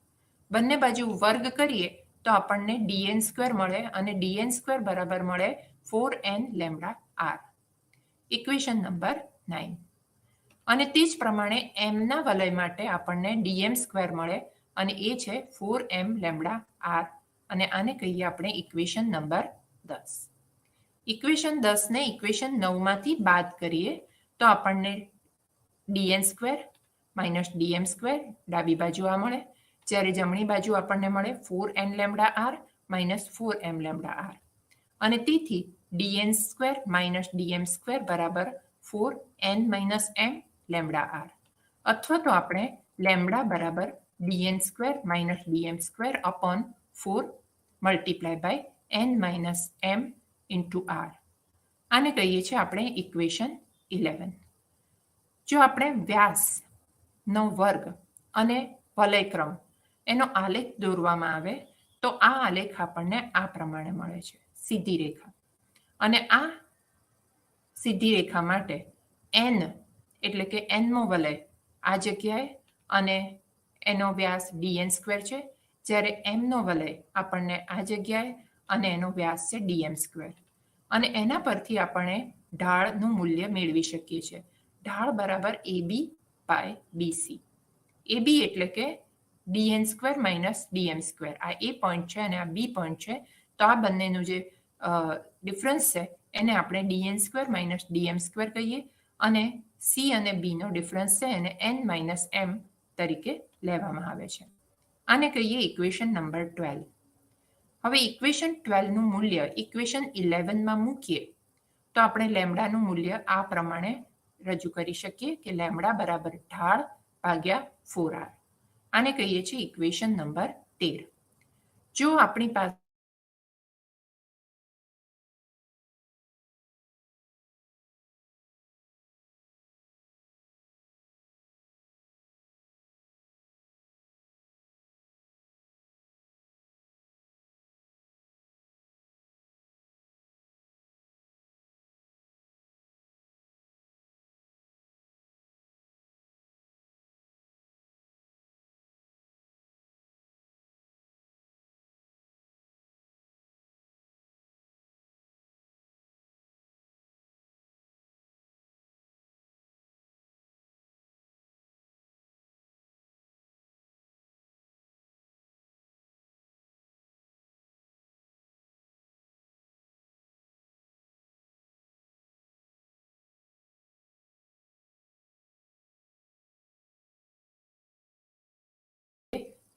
બંને બાજુ વર્ગ કરીએ તો આપણને dn સ્ક્વેર મળે અને dn સ્ક્વેર બરાબર મળે 4n lambda R. Equation number 9. અને તે જ પ્રમાણે એમના વલય માટે આપણને dm સ્ક્વેર મળે અને એ છે 4m લેમ્બડા આર. અને આને કહીએ આપણે ઇક્વેશન નંબર 10. ઇક્વેશન 10 ને ઇક્વેશન 9 માંથી બાદ કરીએ તો આપણને dn square minus dm square ડાબી બાજુ આ મળે, જ્યારે જમણી બાજુ આપણને મળે 4n lambda r minus 4m lambda r. અને તેથી dn square minus dm square બરાબર 4n minus m lambda R. અથવા તો આપણે લેમ્બડા બરાબર dn square minus dm square upon 4 multiply by n minus m into r. આને કહીએ છીએ આપણે ઇક્વેશન 11. જો આપણે વ્યાસનો વર્ગ અને વલયક્રમ એનો આલેખ દોરવામાં આવે તો આ આલેખ આપણને આ પ્રમાણે મળે છે, સીધી રેખા. અને આ સીધી રેખા માટે n એટલે કે nમો વલય આ જગ્યાએ અને એનો વ્યાસ dn સ્ક્વેર છે, જ્યારે mનો વલય આપણને આ જગ્યાએ અને એનો વ્યાસ છે dm સ્ક્વેર. અને એના પરથી આપણે ઢાળનું મૂલ્ય મેળવી શકીએ છીએ. ઢાળ બરાબર AB બાય BC. AB એટલે કે dn square minus dm square. આ A પોઈન્ટ છે અને આ B પોઈન્ટ છે. તો આ બંનેનું જે ડિફરન્સ છે એને આપણે dn square minus dm square કહીએ અને C અને B નો ડિફરન્સ છે એને n માઇનસ m તરીકે લેવામાં આવે છે. આને કહીએ ઇક્વેશન નંબર 12. હવે ઇક્વેશન 12 નું મૂલ્ય ઇક્વેશન 11 માં મૂકીએ તો આપણે લેમ્બડાનું મૂલ્ય આ પ્રમાણે રજૂ કરી શકીએ કે લેમ્બડા બરાબર ઢાળ ભાગ્યા 4r. આને કહીએ છીએ ઇક્વેશન નંબર 13. જો આપણી પાસે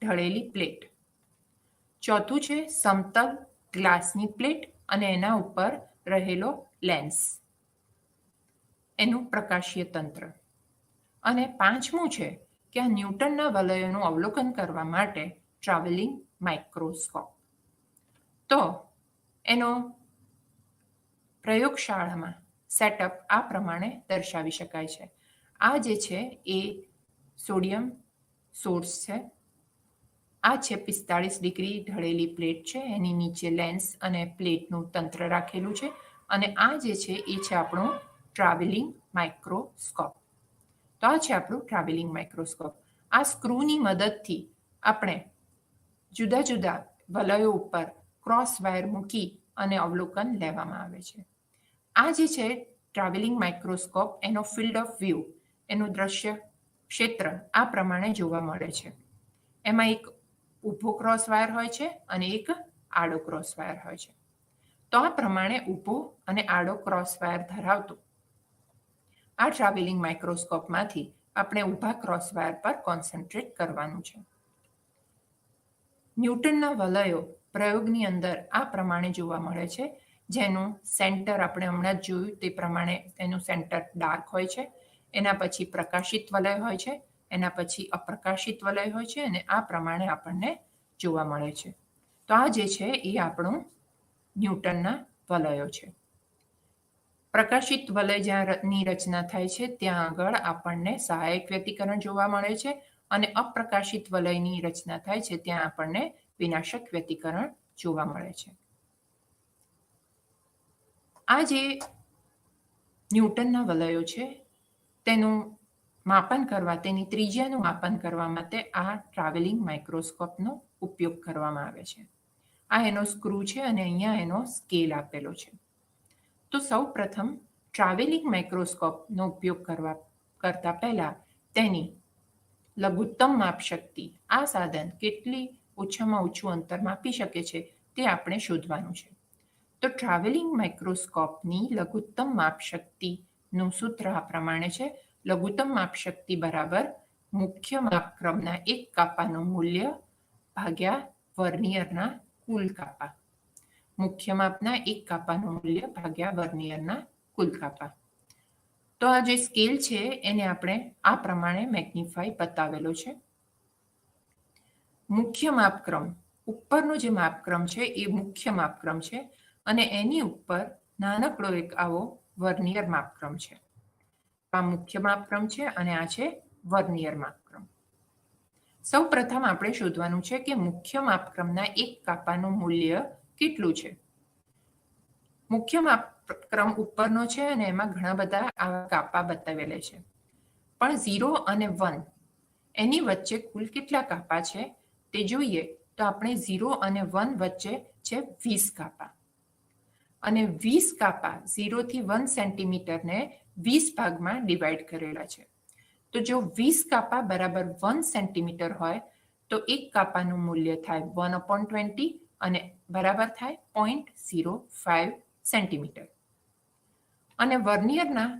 ઢળેલી પ્લેટ. ચોથું છે સમતલ ગ્લાસની પ્લેટ અને એના ઉપર રહેલો લેન્સ, એનું પ્રકાશીય તંત્ર. અને પાંચમું છે કે આ ન્યૂટનના વલયોનું અવલોકન કરવા માટે ટ્રાવેલિંગ માઇક્રોસ્કોપ. તો એનો પ્રયોગશાળામાં સેટઅપ આ પ્રમાણે દર્શાવી શકાય છે. આ જે છે એ સોડિયમ સોર્સ છે. આ છે 45 ડિગ્રી ઢળેલી પ્લેટ છે, એની નીચે લેન્સ અને પ્લેટનું તંત્ર રાખેલું છે. અને આ જે છે એ છે આપણું ટ્રાવેલિંગ માઇક્રોસ્કોપ. તો આ છે આપણું ટ્રાવેલિંગ માઇક્રોસ્કોપ. આ સ્ક્રૂની મદદથી આપણે જુદા જુદા વલયો ઉપર ક્રોસ વાયર મૂકી અને અવલોકન લેવામાં આવે છે. આ જે છે ટ્રાવેલિંગ માઇક્રોસ્કોપ, એનો ફિલ્ડ ઓફ વ્યૂ, એનું દ્રશ્ય ક્ષેત્ર આ પ્રમાણે જોવા મળે છે. એમાં એક ઊભો ક્રોસ વાયર હોય છે અને એક આડો ક્રોસ વાયર હોય છે. તો આ પ્રમાણે ઊભો અને આડો ક્રોસ વાયર ધરાવતો આ ટ્રાવેલિંગ માઇક્રોસ્કોપમાંથી આપણે ઊભા ક્રોસ વાયર પર કોન્સન્ટ્રેટ કરવાનું છે. ન્યૂટનના વલયો પ્રયોગની અંદર આ પ્રમાણે જોવા મળે છે, જેનું સેન્ટર આપણે હમણાં જ જોયું તે પ્રમાણે એનું સેન્ટર ડાર્ક હોય છે. એના પછી પ્રકાશિત વલય હોય છે, એના પછી અપ્રકાશિત વલય હોય છે અને આ પ્રમાણે આપણને જોવા મળે છે. તો આ જે છે એ આપણું ન્યૂટનના વલયો છે. પ્રકાશિત વલય જ્યાંની રચના થાય છે ત્યાં આગળ આપણને સહાયક વ્યતિકરણ જોવા મળે છે અને અપ્રકાશિત વલયની રચના થાય છે ત્યાં આપણને વિનાશક વ્યતિકરણ જોવા મળે છે. આ જે ન્યૂટનના વલયો છે તેનું માપન કરવા, તેની ત્રિજ્યાનું માપન કરવા માટે આ ટ્રાવેલિંગ માઇક્રોસ્કોપનો ઉપયોગ કરવામાં આવે છે. આ એનો સ્ક્રૂ છે અને અહીંયા એનો સ્કેલ આપેલો છે. તો સૌ પ્રથમ ટ્રાવેલિંગ માઇક્રોસ્કોપનો ઉપયોગ કરતા પહેલા તેની લઘુત્તમ માપશક્તિ, આ સાધન કેટલી ઓછામાં ઓછું અંતર માપી શકે છે તે આપણે શોધવાનું છે. તો ટ્રાવેલિંગ માઇક્રોસ્કોપની લઘુત્તમ માપશક્તિનું સૂત્ર આ પ્રમાણે છે. લઘુત્તમ માપશક્તિ બરાબર મુખ્ય માપક્રમના એક કાપાનું મૂલ્ય ભાગ્યા વર્નિયરના કુલ કાપા. મુખ્ય માપના એક કાપાનું મૂલ્ય ભાગ્યા વર્નિયરના કુલ કાપા. તો આ જે સ્કેલ છે એને આપણે આ પ્રમાણે મેગ્નિફાઈ બતાવેલો છે. મુખ્ય માપક્રમ, ઉપરનો જે માપક્રમ છે એ મુખ્ય માપક્રમ છે અને એની ઉપર નાનકડો એક આવો વર્નિયર માપક્રમ છે. આ મુખ્ય માપક્રમ છે અને આ છે વર્નિયર માપક્રમ. સૌ પ્રથમ આપણે શોધવાનું છે કે મુખ્ય માપક્રમના એક કાપાનું મૂલ્ય કેટલું છે. મુખ્ય માપક્રમ ઉપરનો છે અને એમાં ઘણા બધા આવા કાપા બતાવેલા છે, પણ 0 અને 1 એની વચ્ચે કુલ કેટલા કાપા છે તે જોઈએ તો આપણે 0 અને 1 વચ્ચે છે 20 કાપા અને 20 કાપા 0 થી 1 સેન્ટીમીટરને 20 ભાગમાં ડિવાઈડ કરેલા છે. તો જો 20 કાપા બરાબર 1 સેન્ટીમીટર હોય તો એક કાપાનું મૂલ્ય થાય 1/20 અને બરાબર થાય 0.05 સેન્ટીમીટર. અને વર્નિયરના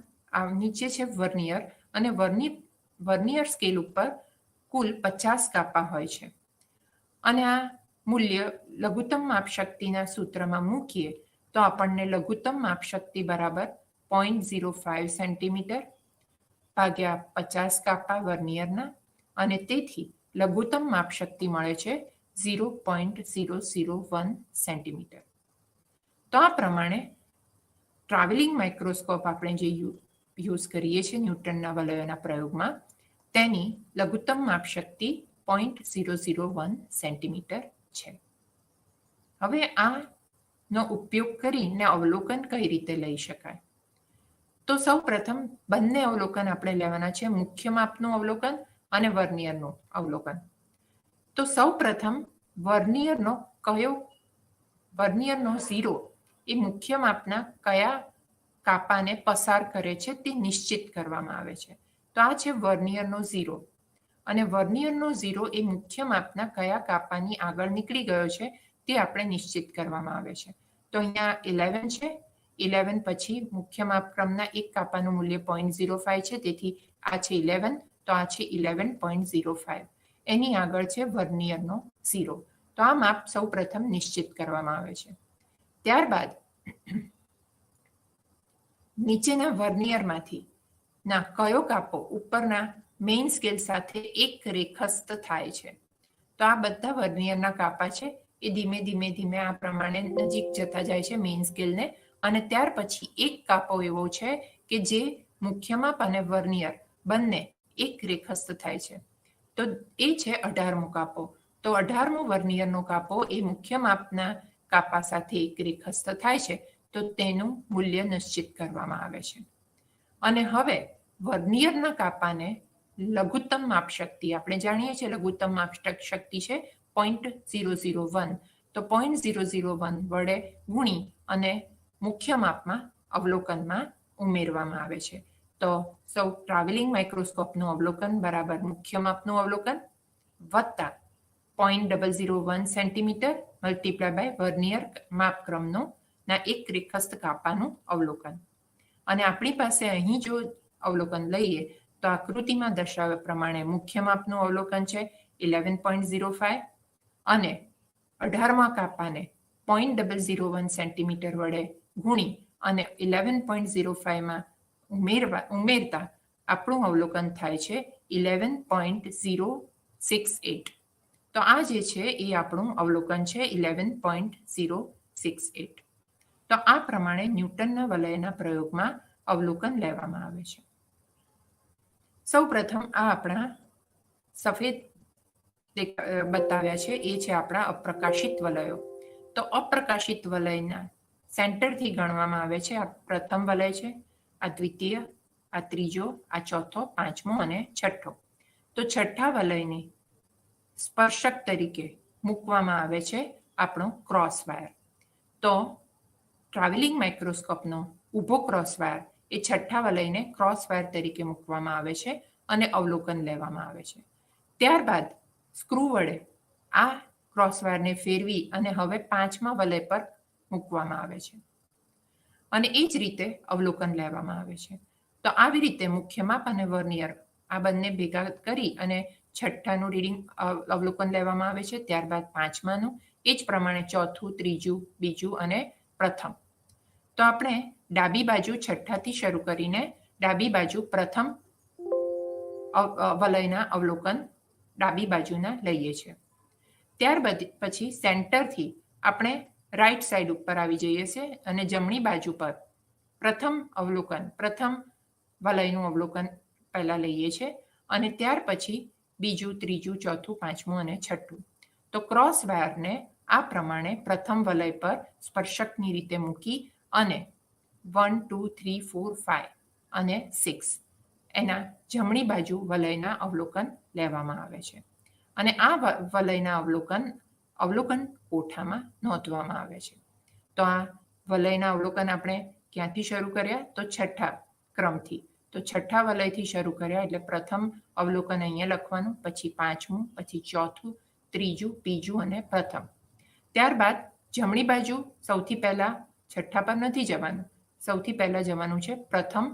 નીચે છે વર્નિયર અને વર્નિયર સ્કેલ ઉપર કુલ 50 કાપા હોય છે અને આ મૂલ્ય લઘુત્તમ માપશક્તિના સૂત્રમાં મૂકીએ તો આપણને લઘુત્તમ માપશક્તિ બરાબર 0.05 સેન્ટીમીટર ભાગ્યા 50 કાપા વર્નિયરના અને તેથી લઘુત્તમ માપશક્તિ મળે છે 0.001 સેન્ટીમીટર. તો આ પ્રમાણે ટ્રાવેલિંગ માઇક્રોસ્કોપ આપણે જે યુઝ કરીએ છીએ ન્યૂટનના વલયોના પ્રયોગમાં તેની લઘુત્તમ માપશક્તિ 0.001 સેન્ટીમીટર છે. હવે આનો ઉપયોગ કરીને અવલોકન કઈ રીતે લઈ શકાય? તો સૌ પ્રથમ બંને અવલોકન આપણે લેવાના છે, મુખ્ય માપનું અવલોકન અને વર્નિયરનું અવલોકન. તો સૌ પ્રથમ વર્નિયરનો 0 એ મુખ્ય માપના કયા કાપાને પસાર કરે છે તે નિશ્ચિત કરવામાં આવે છે. તો આ છે વર્નિયરનો 0 અને વર્નિયરનો 0 એ મુખ્ય માપના કયા કાપાની આગળ નીકળી ગયો છે તે આપણે નિશ્ચિત કરવામાં આવે છે. તો અહીંયા 11 છે. 11 પછી મુખ્ય માપક્રમના એક કાપાનું મૂલ્ય 0.05 છે, તેથી આ છે 11, તો આ છે 11.05. એની આગળ છે વર્નિયરનો 0. તો આ માપ સૌ પ્રથમ નિશ્ચિત કરવામાં આવે છે. ત્યારબાદ નીચેના વર્નિયરમાંથી ના કયો કાપો ઉપરના મેઇન સ્કેલ સાથે એક રેખસ્થ થાય છે. તો આ બધા વર્નિયરના કાપા છે એ ધીમે ધીમે આ પ્રમાણે નજીક જતા જાય છે મેઇન સ્કેલને અને ત્યાર પછી એક કાપો એવો છે કે જે મુખ્ય માપ અને વર્નિયર બંને એક રેખસ્થ થાય છે. તો એ છે 18મો કાપો. તો 18મો વર્નિયરનો કાપો એ મુખ્ય માપના કાપા સાથે એક રેખસ્થ થાય છે, તો તેનું મૂલ્ય નિશ્ચિત કરવામાં આવે છે. અને હવે વર્નિયરના કાપાને લઘુત્તમ માપશક્તિ આપણે જાણીએ છીએ લઘુત્તમ માપશક્તિ છે 0.001. તો 0.001 વડે ગુણી અને મુખ્ય માપમાં અવલોકનમાં ઉમેરવામાં આવે છે. તો સૌ ટ્રાવેલિંગ માઇક્રોસ્કોપનું અવલોકન બરાબર મુખ્ય માપનું અવલોકન વત્તા 0.001 સેન્ટીમીટર મલ્ટીપ્લાય બાય વર્નિયર માપક્રમનો ના એક રેખસ્થ કાપાનું અવલોકન. અને આપણી પાસે અહીં જો અવલોકન લઈએ તો આકૃતિમાં દર્શાવ્યા પ્રમાણે મુખ્ય માપનું અવલોકન છે 11.05 અને 18મા કાપાને 0.001 સેન્ટીમીટર વડે ગુણી અને 11.05માં ઉમેરતા આપણું અવલોકન થાય છે 11.068. તો આ જે છે એ આપણું અવલોકન છે 11.068. તો આ પ્રમાણે ન્યૂટનના વલયના પ્રયોગમાં અવલોકન લેવામાં આવે છે. સૌ પ્રથમ આ આપણા સફેદ બતાવ્યા છે એ છે આપણા અપ્રકાશિત વલયો. તો અપ્રકાશિત વલયના સેન્ટરથી ગણવામાં આવે છે. આ પ્રથમ વલય છે, આ દ્વિતીય, આ ત્રીજો, આ ચોથો, પાંચમો અને છઠ્ઠો. તો છઠ્ઠા વલયને સ્પર્શક તરીકે મૂકવામાં આવે છે આપણો ક્રોસ વાયર. તો ટ્રાવેલિંગ માઇક્રોસ્કોપનો ઊભો ક્રોસ વાયર એ છઠ્ઠા વલયને ક્રોસ વાયર તરીકે મૂકવામાં આવે છે અને અવલોકન લેવામાં આવે છે. ત્યારબાદ સ્ક્રૂ વડે આ ક્રોસ વાયરને ફેરવી અને હવે પાંચમા વલય પર મૂકવામાં આવે છે અને એ જ રીતે અવલોકન લેવામાં આવે છે. તો આવી રીતે મુખ્ય માપ અને વર્નિયર આ બંને ભેગા કરી અને છઠ્ઠાનું રીડિંગ અવલોકન લેવામાં આવે છે. ત્યારબાદ પાંચમાનું, એ જ પ્રમાણે ચોથું, ત્રીજું, બીજું અને પ્રથમ. તો આપણે ડાબી બાજુ છઠ્ઠાથી શરૂ કરીને ડાબી બાજુ પ્રથમ વલયના અવલોકન ડાબી બાજુના લઈએ છીએ. ત્યારબાદ પછી સેન્ટરથી આપણે રાઈટ સાઈડ ઉપર આવી જઈએ છીએ અને જમણી બાજુ પર પ્રથમ વલયનું અવલોકન પહેલા લઈએ છીએ અને ત્યાર પછી બીજું, ત્રીજું, ચોથું, પાંચમું અને છઠ્ઠું. તો ક્રોસ વાયરને આ પ્રમાણે પ્રથમ વલય પર સ્પર્શકની રીતે મૂકી અને 1, 2, 3, 4, 5 અને 6 એના જમણી બાજુ વલયના અવલોકન લેવામાં આવે છે અને આ વલયના અવલોકન કોઠામાં નોંધવામાં આવે છે. તો આ વલયના અવલોકન આપણે ક્યાંથી શરૂ કર્યા? તો છઠ્ઠા ક્રમથી. તો છઠ્ઠા વલયથી શરૂ કર્યા એટલે પ્રથમ અવલોકન અહીંયા લખવાનું, પછી પાંચમું, પછી ચોથું, ત્રીજું, બીજું અને પ્રથમ. ત્યારબાદ જમણી બાજુ સૌથી પહેલા છઠ્ઠા પર નથી જવાનું, સૌથી પહેલા જવાનું છે પ્રથમ,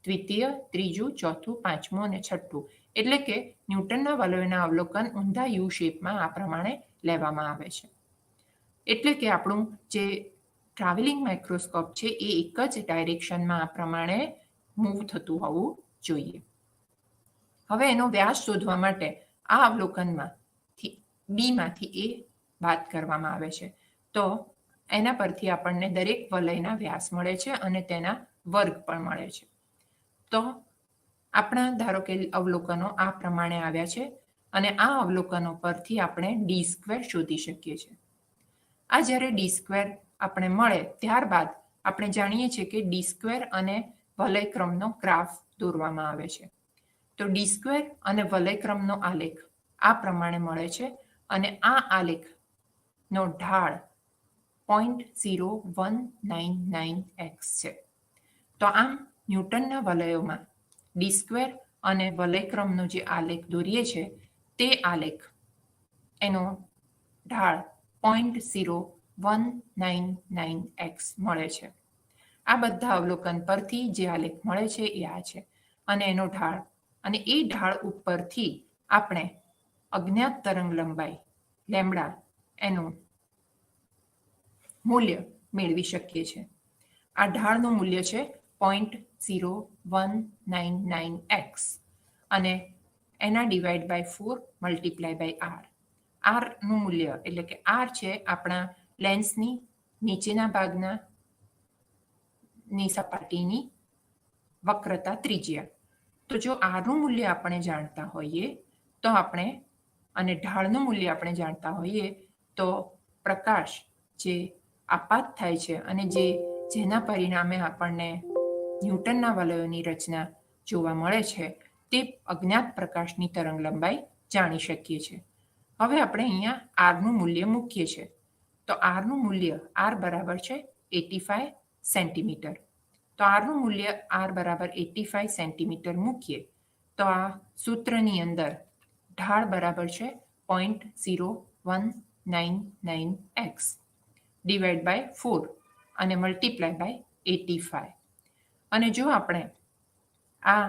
દ્વિતીય, ત્રીજું, ચોથું, પાંચમું અને છઠ્ઠું. એટલે કે ન્યૂટનના વલયોના અવલોકન ઊંધા યુ શેપમાં આ પ્રમાણે લેવામાં આવે છે. એટલે કે આપણું જે ટ્રાવેલિંગ માઇક્રોસ્કોપ છે એ એક જ ડાયરેક્શનમાં આ પ્રમાણે મૂવ થતું હોવું જોઈએ. હવે એનો વ્યાસ શોધવા માટે આ અવલોકનમાં બીમાંથી એ બાદ કરવામાં આવે છે. તો એના પરથી આપણને દરેક વલયના વ્યાસ મળે છે અને તેના વર્ગ પણ મળે છે. તો આપણા ધારો કે અવલોકનો આ પ્રમાણે આવ્યા છે અને આ અવલોકનો પરથી આપણે d² શોધી શકીએ છીએ. આ જ્યારે d² આપણે મળે ત્યારબાદ આપણે જાણીએ છીએ કે d² અને વલયક્રમનો ગ્રાફ દોરવામાં આવે છે. તો d² અને વલયક્રમનો આલેખ આ પ્રમાણે મળે છે અને આ આલેખનો ઢાળ 0.0199x છે. તો આમ ન્યૂટનના વલયોમાં d² અને વલયક્રમનો જે આલેખ દોરીએ છે તે આલેખ એનો ઢાળ 0.0199x મળે છે. આ બધા અવલોકન પરથી જે આલેખ મળે છે એ આ છે અને એનો ઢાળ, અને એ ઢાળ ઉપરથી આપણે અજ્ઞાત તરંગ લંબાઈ લેમ્બડા એનું મૂલ્ય મેળવી શકીએ છીએ. આ ઢાળનું મૂલ્ય છે 0.0199x અને એના divide by 4 multiply by r. નું મૂલ્ય એટલે કે r છે આપણા લેન્સની નીચેના ભાગના ની સપાટીની વક્રતા ત્રિજ્યા. તો જો આરનું મૂલ્ય આપણે જાણતા હોઈએ તો આપણે અને ઢાળનું મૂલ્ય આપણે જાણતા હોઈએ તો પ્રકાશ જે આપાત થાય છે અને જેના પરિણામે આપણને ન્યૂટનના વલયોની રચના જોવા મળે છે તે અજ્ઞાત પ્રકાશની તરંગ લંબાઈ જાણી શકીએ છીએ. હવે આપણે અહીંયા આરનું મૂલ્ય મૂકીએ છીએ. તો આરનું મૂલ્ય આર બરાબર છે 85 સેન્ટીમીટર. તો આરનું મૂલ્ય આર બરાબર 85 સેન્ટીમીટર મૂકીએ તો આ સૂત્રની અંદર ઢાળ બરાબર છે 0.0199x ડિવાઈડ બાય 4 અને મલ્ટીપ્લાય બાય 85. અને જો આપણે આ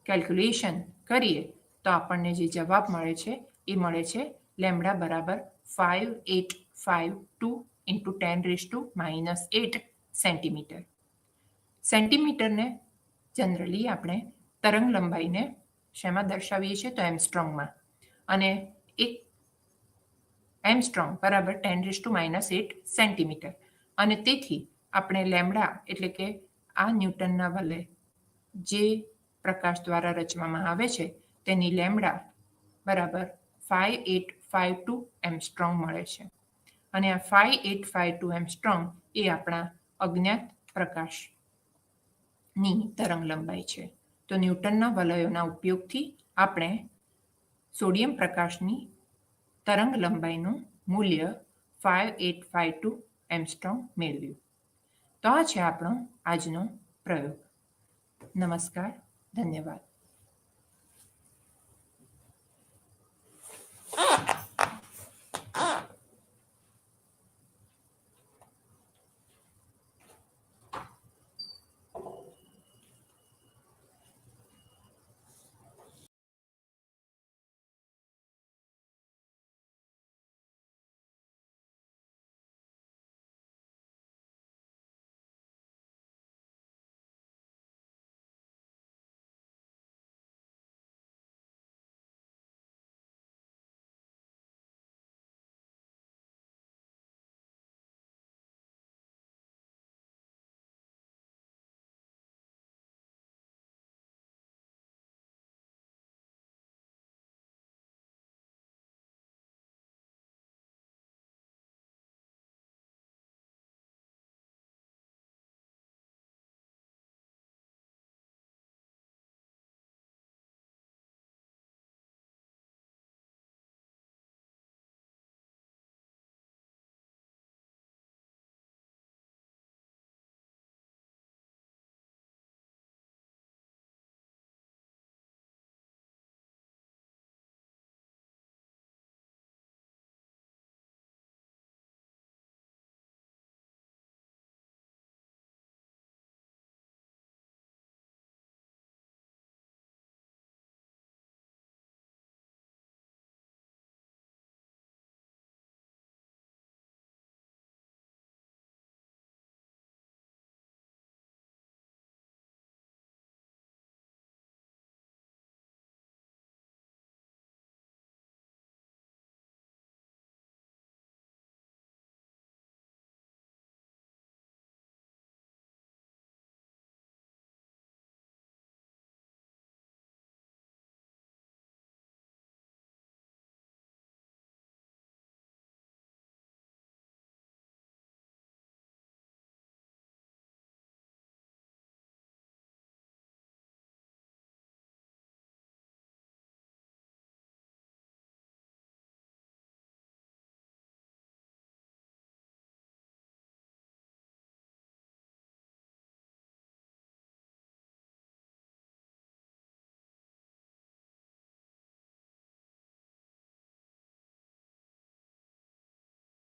કેલ્ક્યુલેશન કરીએ તો આપણને જે જવાબ મળે છે એ મળે છે લેમ્બડા બરાબર 5852 ઇન્ટુ 10⁻⁻8 સેન્ટીમીટર. સેન્ટીમીટરને જનરલી આપણે તરંગ લંબાઈને શેમાં દર્શાવીએ છીએ તો એમસ્ટ્રોંગમાં, અને એક એમસ્ટ્રોંગ બરાબર 10⁻⁸ સેન્ટીમીટર. અને તેથી આપણે લેમ્ડા એટલે કે આ ન્યૂટનના વલય જે પ્રકાશ દ્વારા રચવામાં આવે છે તેની લેમ્ડા બરાબર 5852 એમસ્ટ્રોંગ મળે છે. અને આ 5852 એમસ્ટ્રોંગ એ આપણા અજ્ઞાત પ્રકાશની તરંગ લંબાઈ છે. તો ન્યૂટનના વલયોના ઉપયોગથી આપણે સોડિયમ પ્રકાશની તરંગ લંબાઈનું મૂલ્ય 5852 એમસ્ટ્રોંગ મેળવ્યું. તો આ છે આપણો આજનો પ્રયોગ. નમસ્કાર, ધન્યવાદ.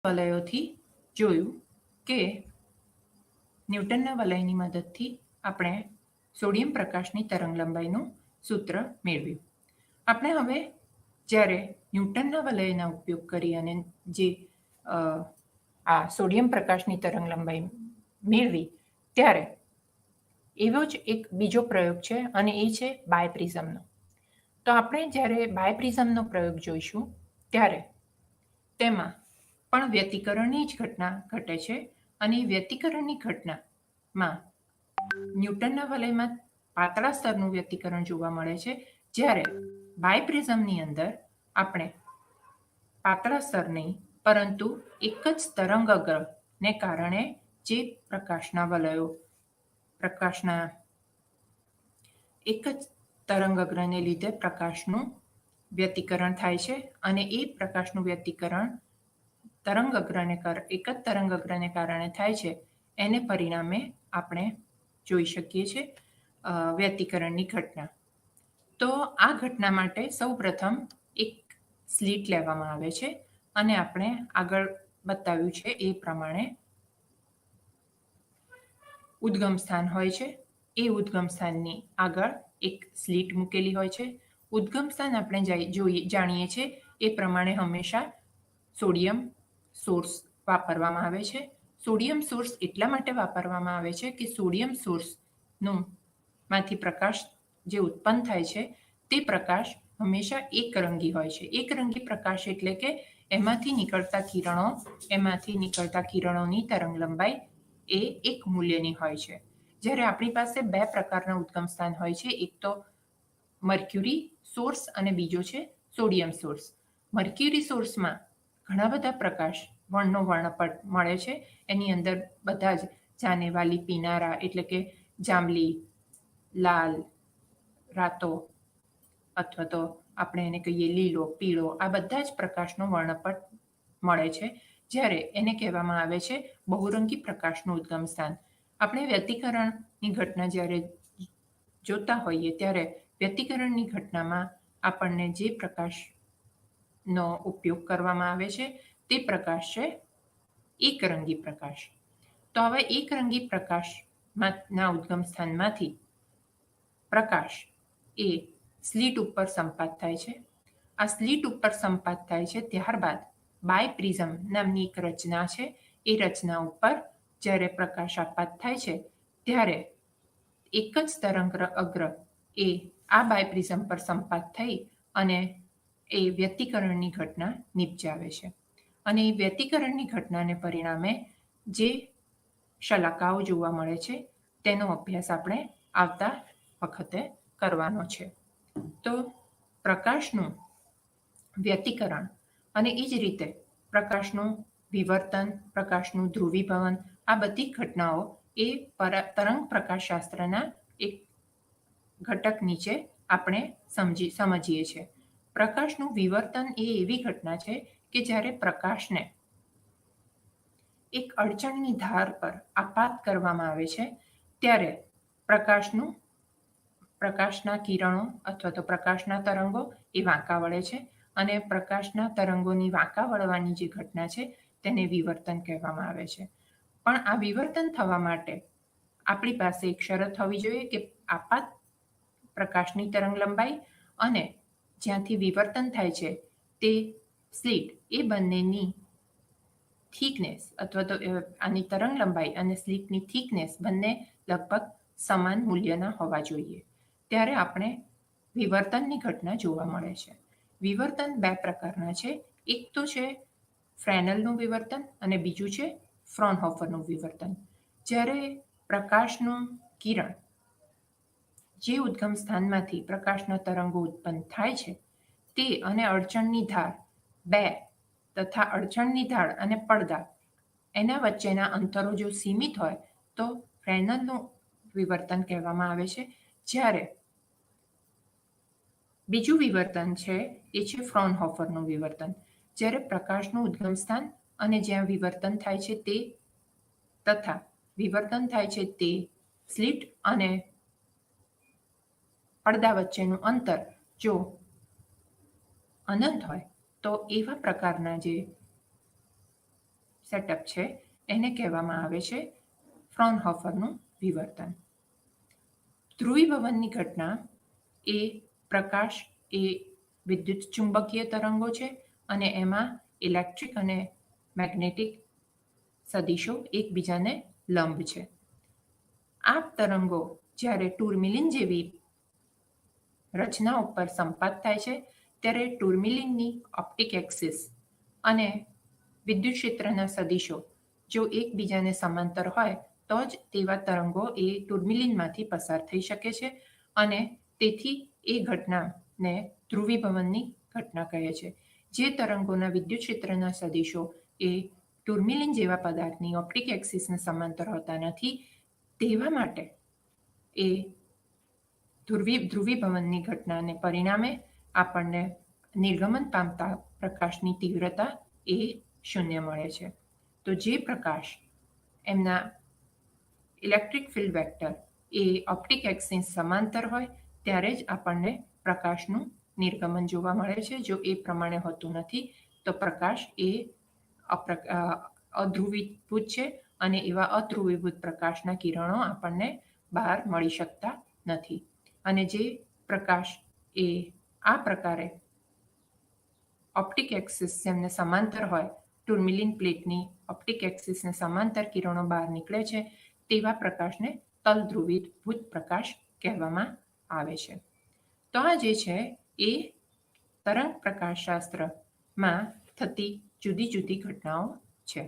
વલયોથી જોયું કે ન્યૂટનના વલયની મદદથી આપણે સોડિયમ પ્રકાશની તરંગ લંબાઈનું સૂત્ર મેળવ્યું. આપણે હવે જ્યારે ન્યૂટનના વલયના ઉપયોગ કરી અને જે આ સોડિયમ પ્રકાશની તરંગ લંબાઈ મેળવી ત્યારે એવો જ એક બીજો પ્રયોગ છે અને એ છે બાયપ્રિઝમનો. તો આપણે જ્યારે બાયપ્રિઝમનો પ્રયોગ જોઈશું ત્યારે તેમાં પણ વ્યતિકરણની જ ઘટના ઘટે છે અને એ વ્યતિકરણની ઘટનામાં ન્યૂટનના વલયમાં પાતળા સ્તરનું વ્યતિકરણ જોવા મળે છે, જ્યારે બાયપ્રિઝમની અંદર આપણે પાતળા સ્તર નહીં પરંતુ એક જ તરંગગ્રને કારણે જે પ્રકાશના વલયો પ્રકાશના એક જ તરંગગ્રહને લીધે પ્રકાશનું વ્યતિકરણ થાય છે અને એ પ્રકાશનું વ્યતિકરણ એક જ તરંગગ્રહને કારણે થાય છે એને પરિણામે આપણે જોઈ શકીએ છીએ વ્યતિકરણની ઘટના. તો આ ઘટના માટે સૌપ્રથમ એક સ્લિટ લેવામાં આવે છે અને આપણે આગળ બતાવ્યું છે એ પ્રમાણે ઉદ્ગમ સ્થાન હોય છે. એ ઉદ્ગમ સ્થાનની આગળ એક સ્લિટ મૂકેલી હોય છે. ઉદ્ગમ સ્થાન આપણે જાણીએ છીએ એ પ્રમાણે હંમેશા સોડિયમ સોર્સ વાપરવામાં આવે છે. સોડિયમ સોર્સ એટલા માટે વાપરવામાં આવે છે કે સોડિયમ સોર્સનું માંથી પ્રકાશ જે ઉત્પન્ન થાય છે તે પ્રકાશ હંમેશા એકરંગી હોય છે. એકરંગી પ્રકાશ એટલે કે એમાંથી નીકળતા કિરણોની તરંગ લંબાઈ એ એક મૂલ્યની હોય છે. જ્યારે આપણી પાસે બે પ્રકારના ઉદ્ગમ સ્થાન હોય છે, એક તો મર્ક્યુરી સોર્સ અને બીજો છે સોડિયમ સોર્સ. મર્ક્યુરી સોર્સમાં ઘણા બધા પ્રકાશ વર્ણપટ મળે છે. એની અંદર બધા જ જાનેવાલી પીનારા એટલે કે જાંબલી, લાલ, રાતો અથવા તો આપણે એને કહીએ લીલો, પીળો, આ બધા જ પ્રકાશનો વર્ણપટ મળે છે. જ્યારે એને કહેવામાં આવે છે બહુરંગી પ્રકાશનું ઉદ્ગમ સ્થાન. આપણે વ્યતિકરણની ઘટના જ્યારે જોતા હોઈએ ત્યારે વ્યતિકરણની ઘટનામાં આપણને જે પ્રકાશનો ઉપયોગ કરવામાં આવે છે તે પ્રકાશ છે એકરંગી પ્રકાશ. તો હવે એકરંગી પ્રકાશના ઉદ્ગમ સ્થાનમાંથી પ્રકાશ એ સ્લિટ ઉપર સંપાત થાય છે. આ સ્લિટ ઉપર સંપાત થાય છે ત્યારબાદ બાયપ્રિઝમ નામની એક રચના છે. એ રચના ઉપર જ્યારે પ્રકાશ આપાત થાય છે ત્યારે એક જ તરંગ અગ્ર એ આ બાયપ્રિઝમ પર સંપાત થઈ અને એ વ્યતિકરણની ઘટના નિપજાવે છે. અને એ વ્યતિકરણની ઘટનાને પરિણામે જે શલાકાઓ જોવા મળે છે તેનો અભ્યાસ આપણે આવતા વખતે કરવાનો છે. તો પ્રકાશનું વ્યતિકરણ અને એ જ રીતે પ્રકાશનું વિવર્તન, પ્રકાશનું ધ્રુવીભવન, આ બધી ઘટનાઓ એ તરંગ પ્રકાશશાસ્ત્રના એક ઘટક નીચે આપણે સમજીએ છીએ. પ્રકાશનું વિવર્તન એ એવી ઘટના છે કે જ્યારે પ્રકાશને એક અડચણની ધાર પર આપાત કરવામાં આવે છે ત્યારે પ્રકાશના કિરણો અથવા તો પ્રકાશના તરંગો એ વાંકા વળે છે અને પ્રકાશના તરંગોની વાંકા વળવાની જે ઘટના છે તેને વિવર્તન કહેવામાં આવે છે. પણ આ વિવર્તન થવા માટે આપણી પાસે એક શરત હોવી જોઈએ કે આપાત પ્રકાશની તરંગ લંબાઈ અને જ્યાંથી વિવર્તન થાય છે તે સ્લિટ એ બંનેની થિકનેસ અથવા તો આની તરંગ લંબાઈ અને સ્લિટની થિકનેસ બંને લગભગ સમાન મૂલ્યના હોવા જોઈએ. ત્યારે આપણે વિવર્તનની ઘટના જોવા મળે છે. વિવર્તન બે પ્રકારના છે. એક તો છે ફ્રેનલનું વિવર્તન અને બીજું છે ફ્રોનહોફરનું વિવર્તન. જ્યારે પ્રકાશનું કિરણ જે ઉદ્ગમ સ્થાનમાંથી પ્રકાશના તરંગો ઉત્પન્ન થાય છે તે અને અડચણની ધાર બે તથા અડચણની ધાર અને પડદા એના વચ્ચેના અંતરો જો સીમિત હોય તો ફ્રેનલનું વિવર્તન કહેવામાં આવે છે. જ્યારે બીજું વિવર્તન છે એ છે ફ્રોનહોફરનું વિવર્તન. જ્યારે પ્રકાશનું ઉદ્ગમ સ્થાન અને જ્યાં વિવર્તન થાય છે તે તથા વિવર્તન થાય છે તે સ્લિટ અને પડદા વચ્ચેનું અંતર જો અનંત હોય તો એવા પ્રકારના જે સેટઅપ છે એને કહેવામાં આવે છે ફ્રોનહોફરનું વિવર્તન. ધ્રુવીભવનની ઘટના એ પ્રકાશ એ વિદ્યુત ચુંબકીય તરંગો છે અને એમાં ઇલેક્ટ્રિક અને મેગ્નેટિક સદિશો એકબીજાને લંબ છે. આ તરંગો જ્યારે ટુર્મિલિન જેવી રચના ઉપર સંપાત થાય છે ત્યારે ટુર્મિલિનની ઓપ્ટિક એક્સિસ અને વિદ્યુત ક્ષેત્રના સદિશો જો એકબીજાને સમાંતર હોય તો જ તેવા તરંગો એ ટુર્મિલિનમાંથી પસાર થઈ શકે છે અને તેથી એ ઘટનાને ધ્રુવીભવનની ઘટના કહે છે. જે તરંગોના વિદ્યુત ક્ષેત્રના સદિશો એ ટુર્મિલિન જેવા પદાર્થની ઓપ્ટિક એક્સિસને સમાંતર હોતા નથી તેવા માટે એ ધ્રુવીભવનની ઘટનાને પરિણામે આપણને નિર્ગમન પામતા પ્રકાશની તીવ્રતા એ શૂન્ય મળે છે. તો જે પ્રકાશ એમના ઇલેક્ટ્રિક ફિલ્ડ વેક્ટર એ ઓપ્ટિક એક્સિસ સમાંતર હોય ત્યારે જ આપણને પ્રકાશનું નિર્ગમન જોવા મળે છે. જો એ પ્રમાણે હોતું નથી તો પ્રકાશ એ અધ્રુવીભૂત છે અને એવા અધ્રુવીભૂત પ્રકાશના કિરણો આપણને બહાર મળી શકતા નથી. અને જે પ્રકાશ એ આ પ્રકારે ઓપ્ટિક એક્સિસ જેમને સમાંતર હોય ટુર્મિલિન પ્લેટની ઓપ્ટિક એક્સિસને સમાંતર કિરણો બહાર નીકળે છે તેવા પ્રકાશને તલધ્રુવીભૂત પ્રકાશ કહેવામાં આવે છે. તો આ જે છે એ તરંગ પ્રકાશશાસ્ત્રમાં થતી જુદી જુદી ઘટનાઓ છે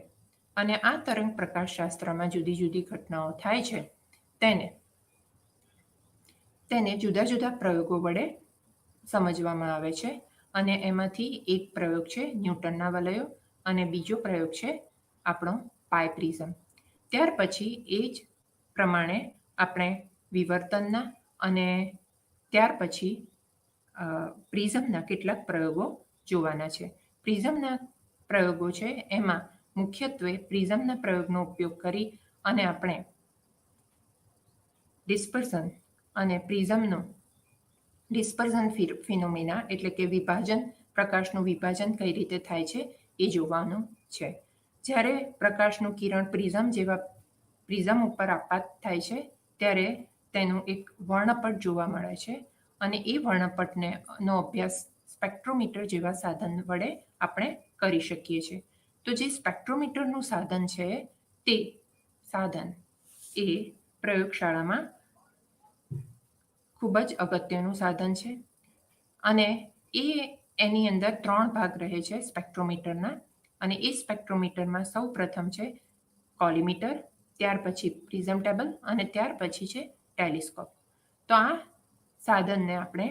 અને આ તરંગ પ્રકાશશાસ્ત્રમાં જુદી જુદી ઘટનાઓ થાય છે તેને જુદા જુદા પ્રયોગો વડે સમજવામાં આવે છે અને એમાંથી એક પ્રયોગ છે ન્યૂટનના વલયો અને બીજો પ્રયોગ છે આપણો પાય પ્રિઝમ. ત્યાર પછી એ જ પ્રમાણે આપણે વિવર્તનના અને ત્યાર પછી પ્રિઝમના કેટલાક પ્રયોગો જોવાના છે. પ્રિઝમના પ્રયોગો છે એમાં મુખ્યત્વે પ્રિઝમના પ્રયોગનો ઉપયોગ કરી અને આપણે ડિસ્પર્ઝન અને પ્રિઝમનો ડિસ્પર્ઝન ફિનોમિના એટલે કે વિભાજન, પ્રકાશનું વિભાજન કઈ રીતે થાય છે એ જોવાનું છે. જ્યારે પ્રકાશનું કિરણ પ્રિઝમ ઉપર આપાત થાય છે ત્યારે તેનું એક વર્ણપટ જોવા મળે છે અને એ વર્ણપટનો અભ્યાસ સ્પેક્ટ્રોમીટર જેવા સાધન વડે આપણે કરી શકીએ છીએ. તો જે સ્પેક્ટ્રોમીટરનું સાધન છે તે સાધન એ પ્રયોગશાળામાં ખૂબ જ અગત્યનું સાધન છે અને એની અંદર 3 ભાગ રહે છે સ્પેક્ટ્રોમીટરના. અને એ સ્પેક્ટ્રોમીટરમાં સૌ પ્રથમ છે કોલિમીટર, ત્યાર પછી પ્રિઝમ ટેબલ અને ત્યાર પછી છે ટેલિસ્કોપ. તો આ સાધનને આપણે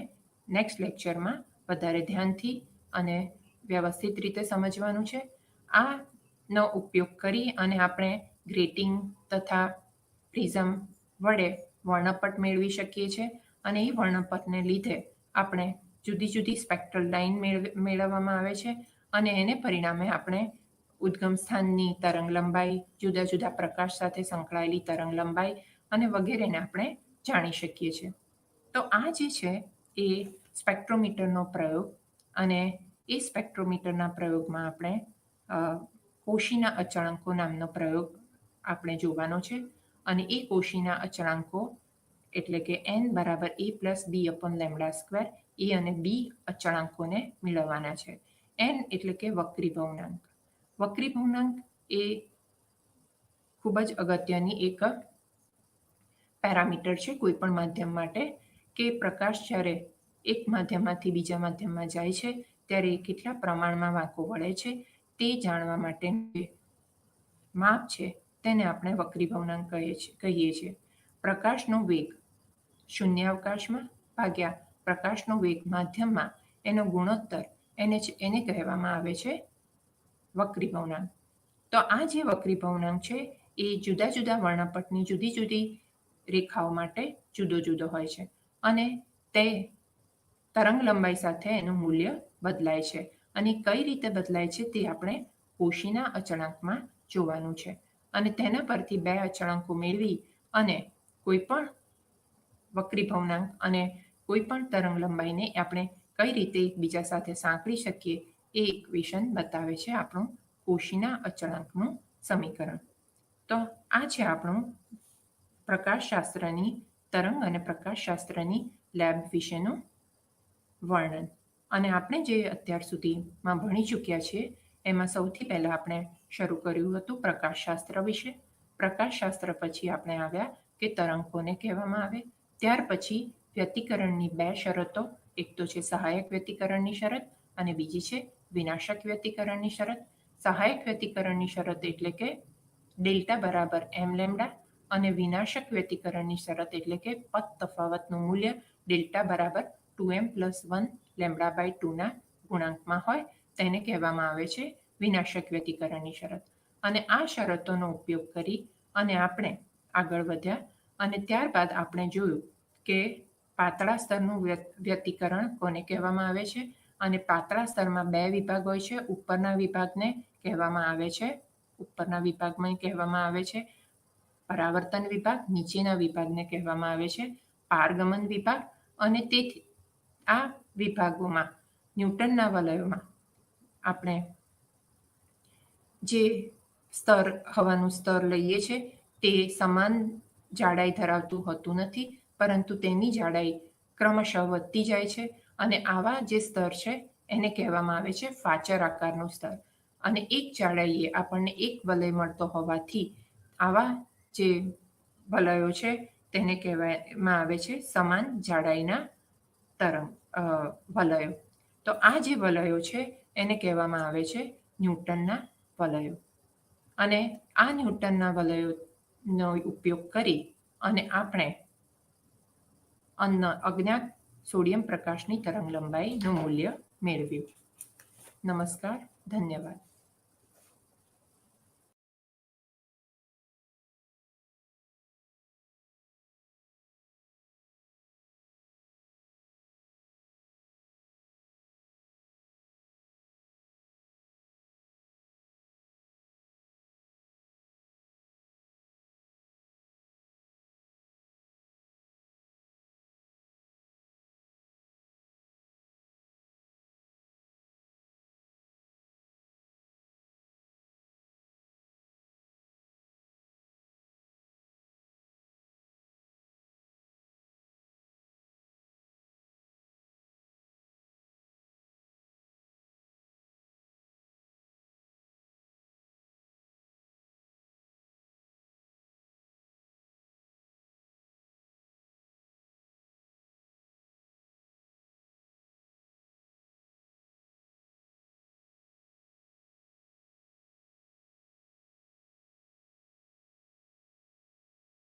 નેક્સ્ટ લેક્ચરમાં વધારે ધ્યાનથી અને વ્યવસ્થિત રીતે સમજવાનું છે. આનો ઉપયોગ કરી અને આપણે ગ્રેટિંગ તથા પ્રિઝમ વડે વર્ણપટ મેળવી શકીએ છીએ અને એ વર્ણપટને લીધે આપણે જુદી જુદી સ્પેક્ટ્રલ લાઇન મેળવવામાં આવે છે અને એને પરિણામે આપણે ઉદ્ગમ સ્થાનની તરંગ લંબાઈ, જુદા જુદા પ્રકાશ સાથે સંકળાયેલી તરંગ લંબાઈ અને વગેરેને આપણે જાણી શકીએ છીએ. તો આ જે છે એ સ્પેક્ટ્રોમીટરનો પ્રયોગ અને એ સ્પેક્ટ્રોમીટરના પ્રયોગમાં આપણે કોશીના અચળાંકો નામનો પ્રયોગ આપણે જોવાનો છે અને એ કોશીના અચળાંકો એટલે કે n બરાબર a plus b upon lambda square a અને બી અચળાંકોને મેળવવાના છે. n એટલે કે વક્રીભવનાંક. વક્રીભવનાંક એ ખૂબ જ અગત્યની એક પેરામીટર છે કોઈ પણ માધ્યમ માટે કે પ્રકાશ જ્યારે એક માધ્યમમાંથી બીજા માધ્યમમાં જાય છે ત્યારે કેટલા પ્રમાણમાં વાંકો વળે છે તે જાણવા માટે માપ છે તેને આપણે વક્રીભવનાંક કહીએ છીએ. પ્રકાશનો વેગ શૂન્યાવકાશમાં ભાગ્યા પ્રકાશનો વેગ માધ્યમમાં એનો ગુણોત્તર એને કહેવામાં આવે છે વક્રીભવનાંક. તો આ જે વક્રીભવનાંક છે એ જુદા જુદા વર્ણપટની જુદી જુદી રેખાઓ માટે જુદો જુદો હોય છે અને તે તરંગ લંબાઈ સાથે એનું મૂલ્ય બદલાય છે અને કઈ રીતે બદલાય છે તે આપણે કોશીના અચળાંકમાં જોવાનું છે અને તેના પરથી 2 અચળાંકો મેળવી અને કોઈ પણ વક્રીભવનાંક અને કોઈ પણ તરંગ લંબાઈને આપણે કઈ રીતે એકબીજા સાથે સાંકળી શકીએ એ ઇક્વેશન બતાવે છે આપણું કોશીના અચળાંકનું સમીકરણ. તો આ છે આપણું પ્રકાશશાસ્ત્રની તરંગ અને પ્રકાશશાસ્ત્રની લેબ વિશેનું વર્ણન. અને આપણે જે અત્યાર સુધીમાં ભણી ચૂક્યા છીએ એમાં સૌથી પહેલાં આપણે શરૂ કર્યું હતું પ્રકાશશાસ્ત્ર વિશે. પ્રકાશશાસ્ત્ર પછી આપણે આવ્યા કે તરંગ કોને કહેવામાં આવે. ત્યાર પછી વ્યતિકરણની 2 શરતો, એક તો છે સહાયક વ્યતિકરણની શરત અને બીજી છે વિનાશક વ્યતિકરણની શરત. સહાયક વ્યતિકરણની શરત એટલે કે ડેલ્ટા બરાબર m લેમ્ડા અને વિનાશક વ્યતિકરણની શરત એટલે કે પથ તફાવતનું મૂલ્ય ડેલ્ટા બરાબર 2m પ્લસ 1 લેમ્ડા બાય 2ના ગુણાંકમાં હોય તેને કહેવામાં આવે છે વિનાશક વ્યતિકરણની શરત. અને આ શરતોનો ઉપયોગ કરી અને આપણે આગળ વધ્યા અને ત્યારબાદ આપણે જોયું કે પાતળા સ્તરનું વ્યતિકરણ કોને કહેવામાં આવે છે અને પાતળા સ્તરમાં 2 વિભાગ હોય છે. ઉપરના વિભાગમાં કહેવામાં આવે છે પરાવર્તન વિભાગ, નીચેના વિભાગને કહેવામાં આવે છે પારગમન વિભાગ. અને તેથી આ વિભાગોમાં ન્યૂટનના વલયોમાં આપણે જે હવાનું સ્તર લઈએ છીએ તે સમાન જાડાઈ ધરાવતું હોતું નથી પરંતુ તેની જાડાઈ ક્રમશઃ વધતી જાય છે અને આવા જે સ્તર છે એને કહેવામાં આવે છે ફાચર આકારનું સ્તર. અને એક જાડાઈએ આપણને એક વલય મળતો હોવાથી આવા જે વલયો છે તેને કહેવામાં આવે છે સમાન જાડાઈના વલયો. તો આ જે વલયો છે એને કહેવામાં આવે છે ન્યૂટનના વલયો. અને આ ન્યૂટનના વલયોનો ઉપયોગ કરી અને આપણે અજ્ઞાત સોડિયમ પ્રકાશની તરંગ લંબાઈનું મૂલ્ય મેળવ્યું. નમસ્કાર, ધન્યવાદ.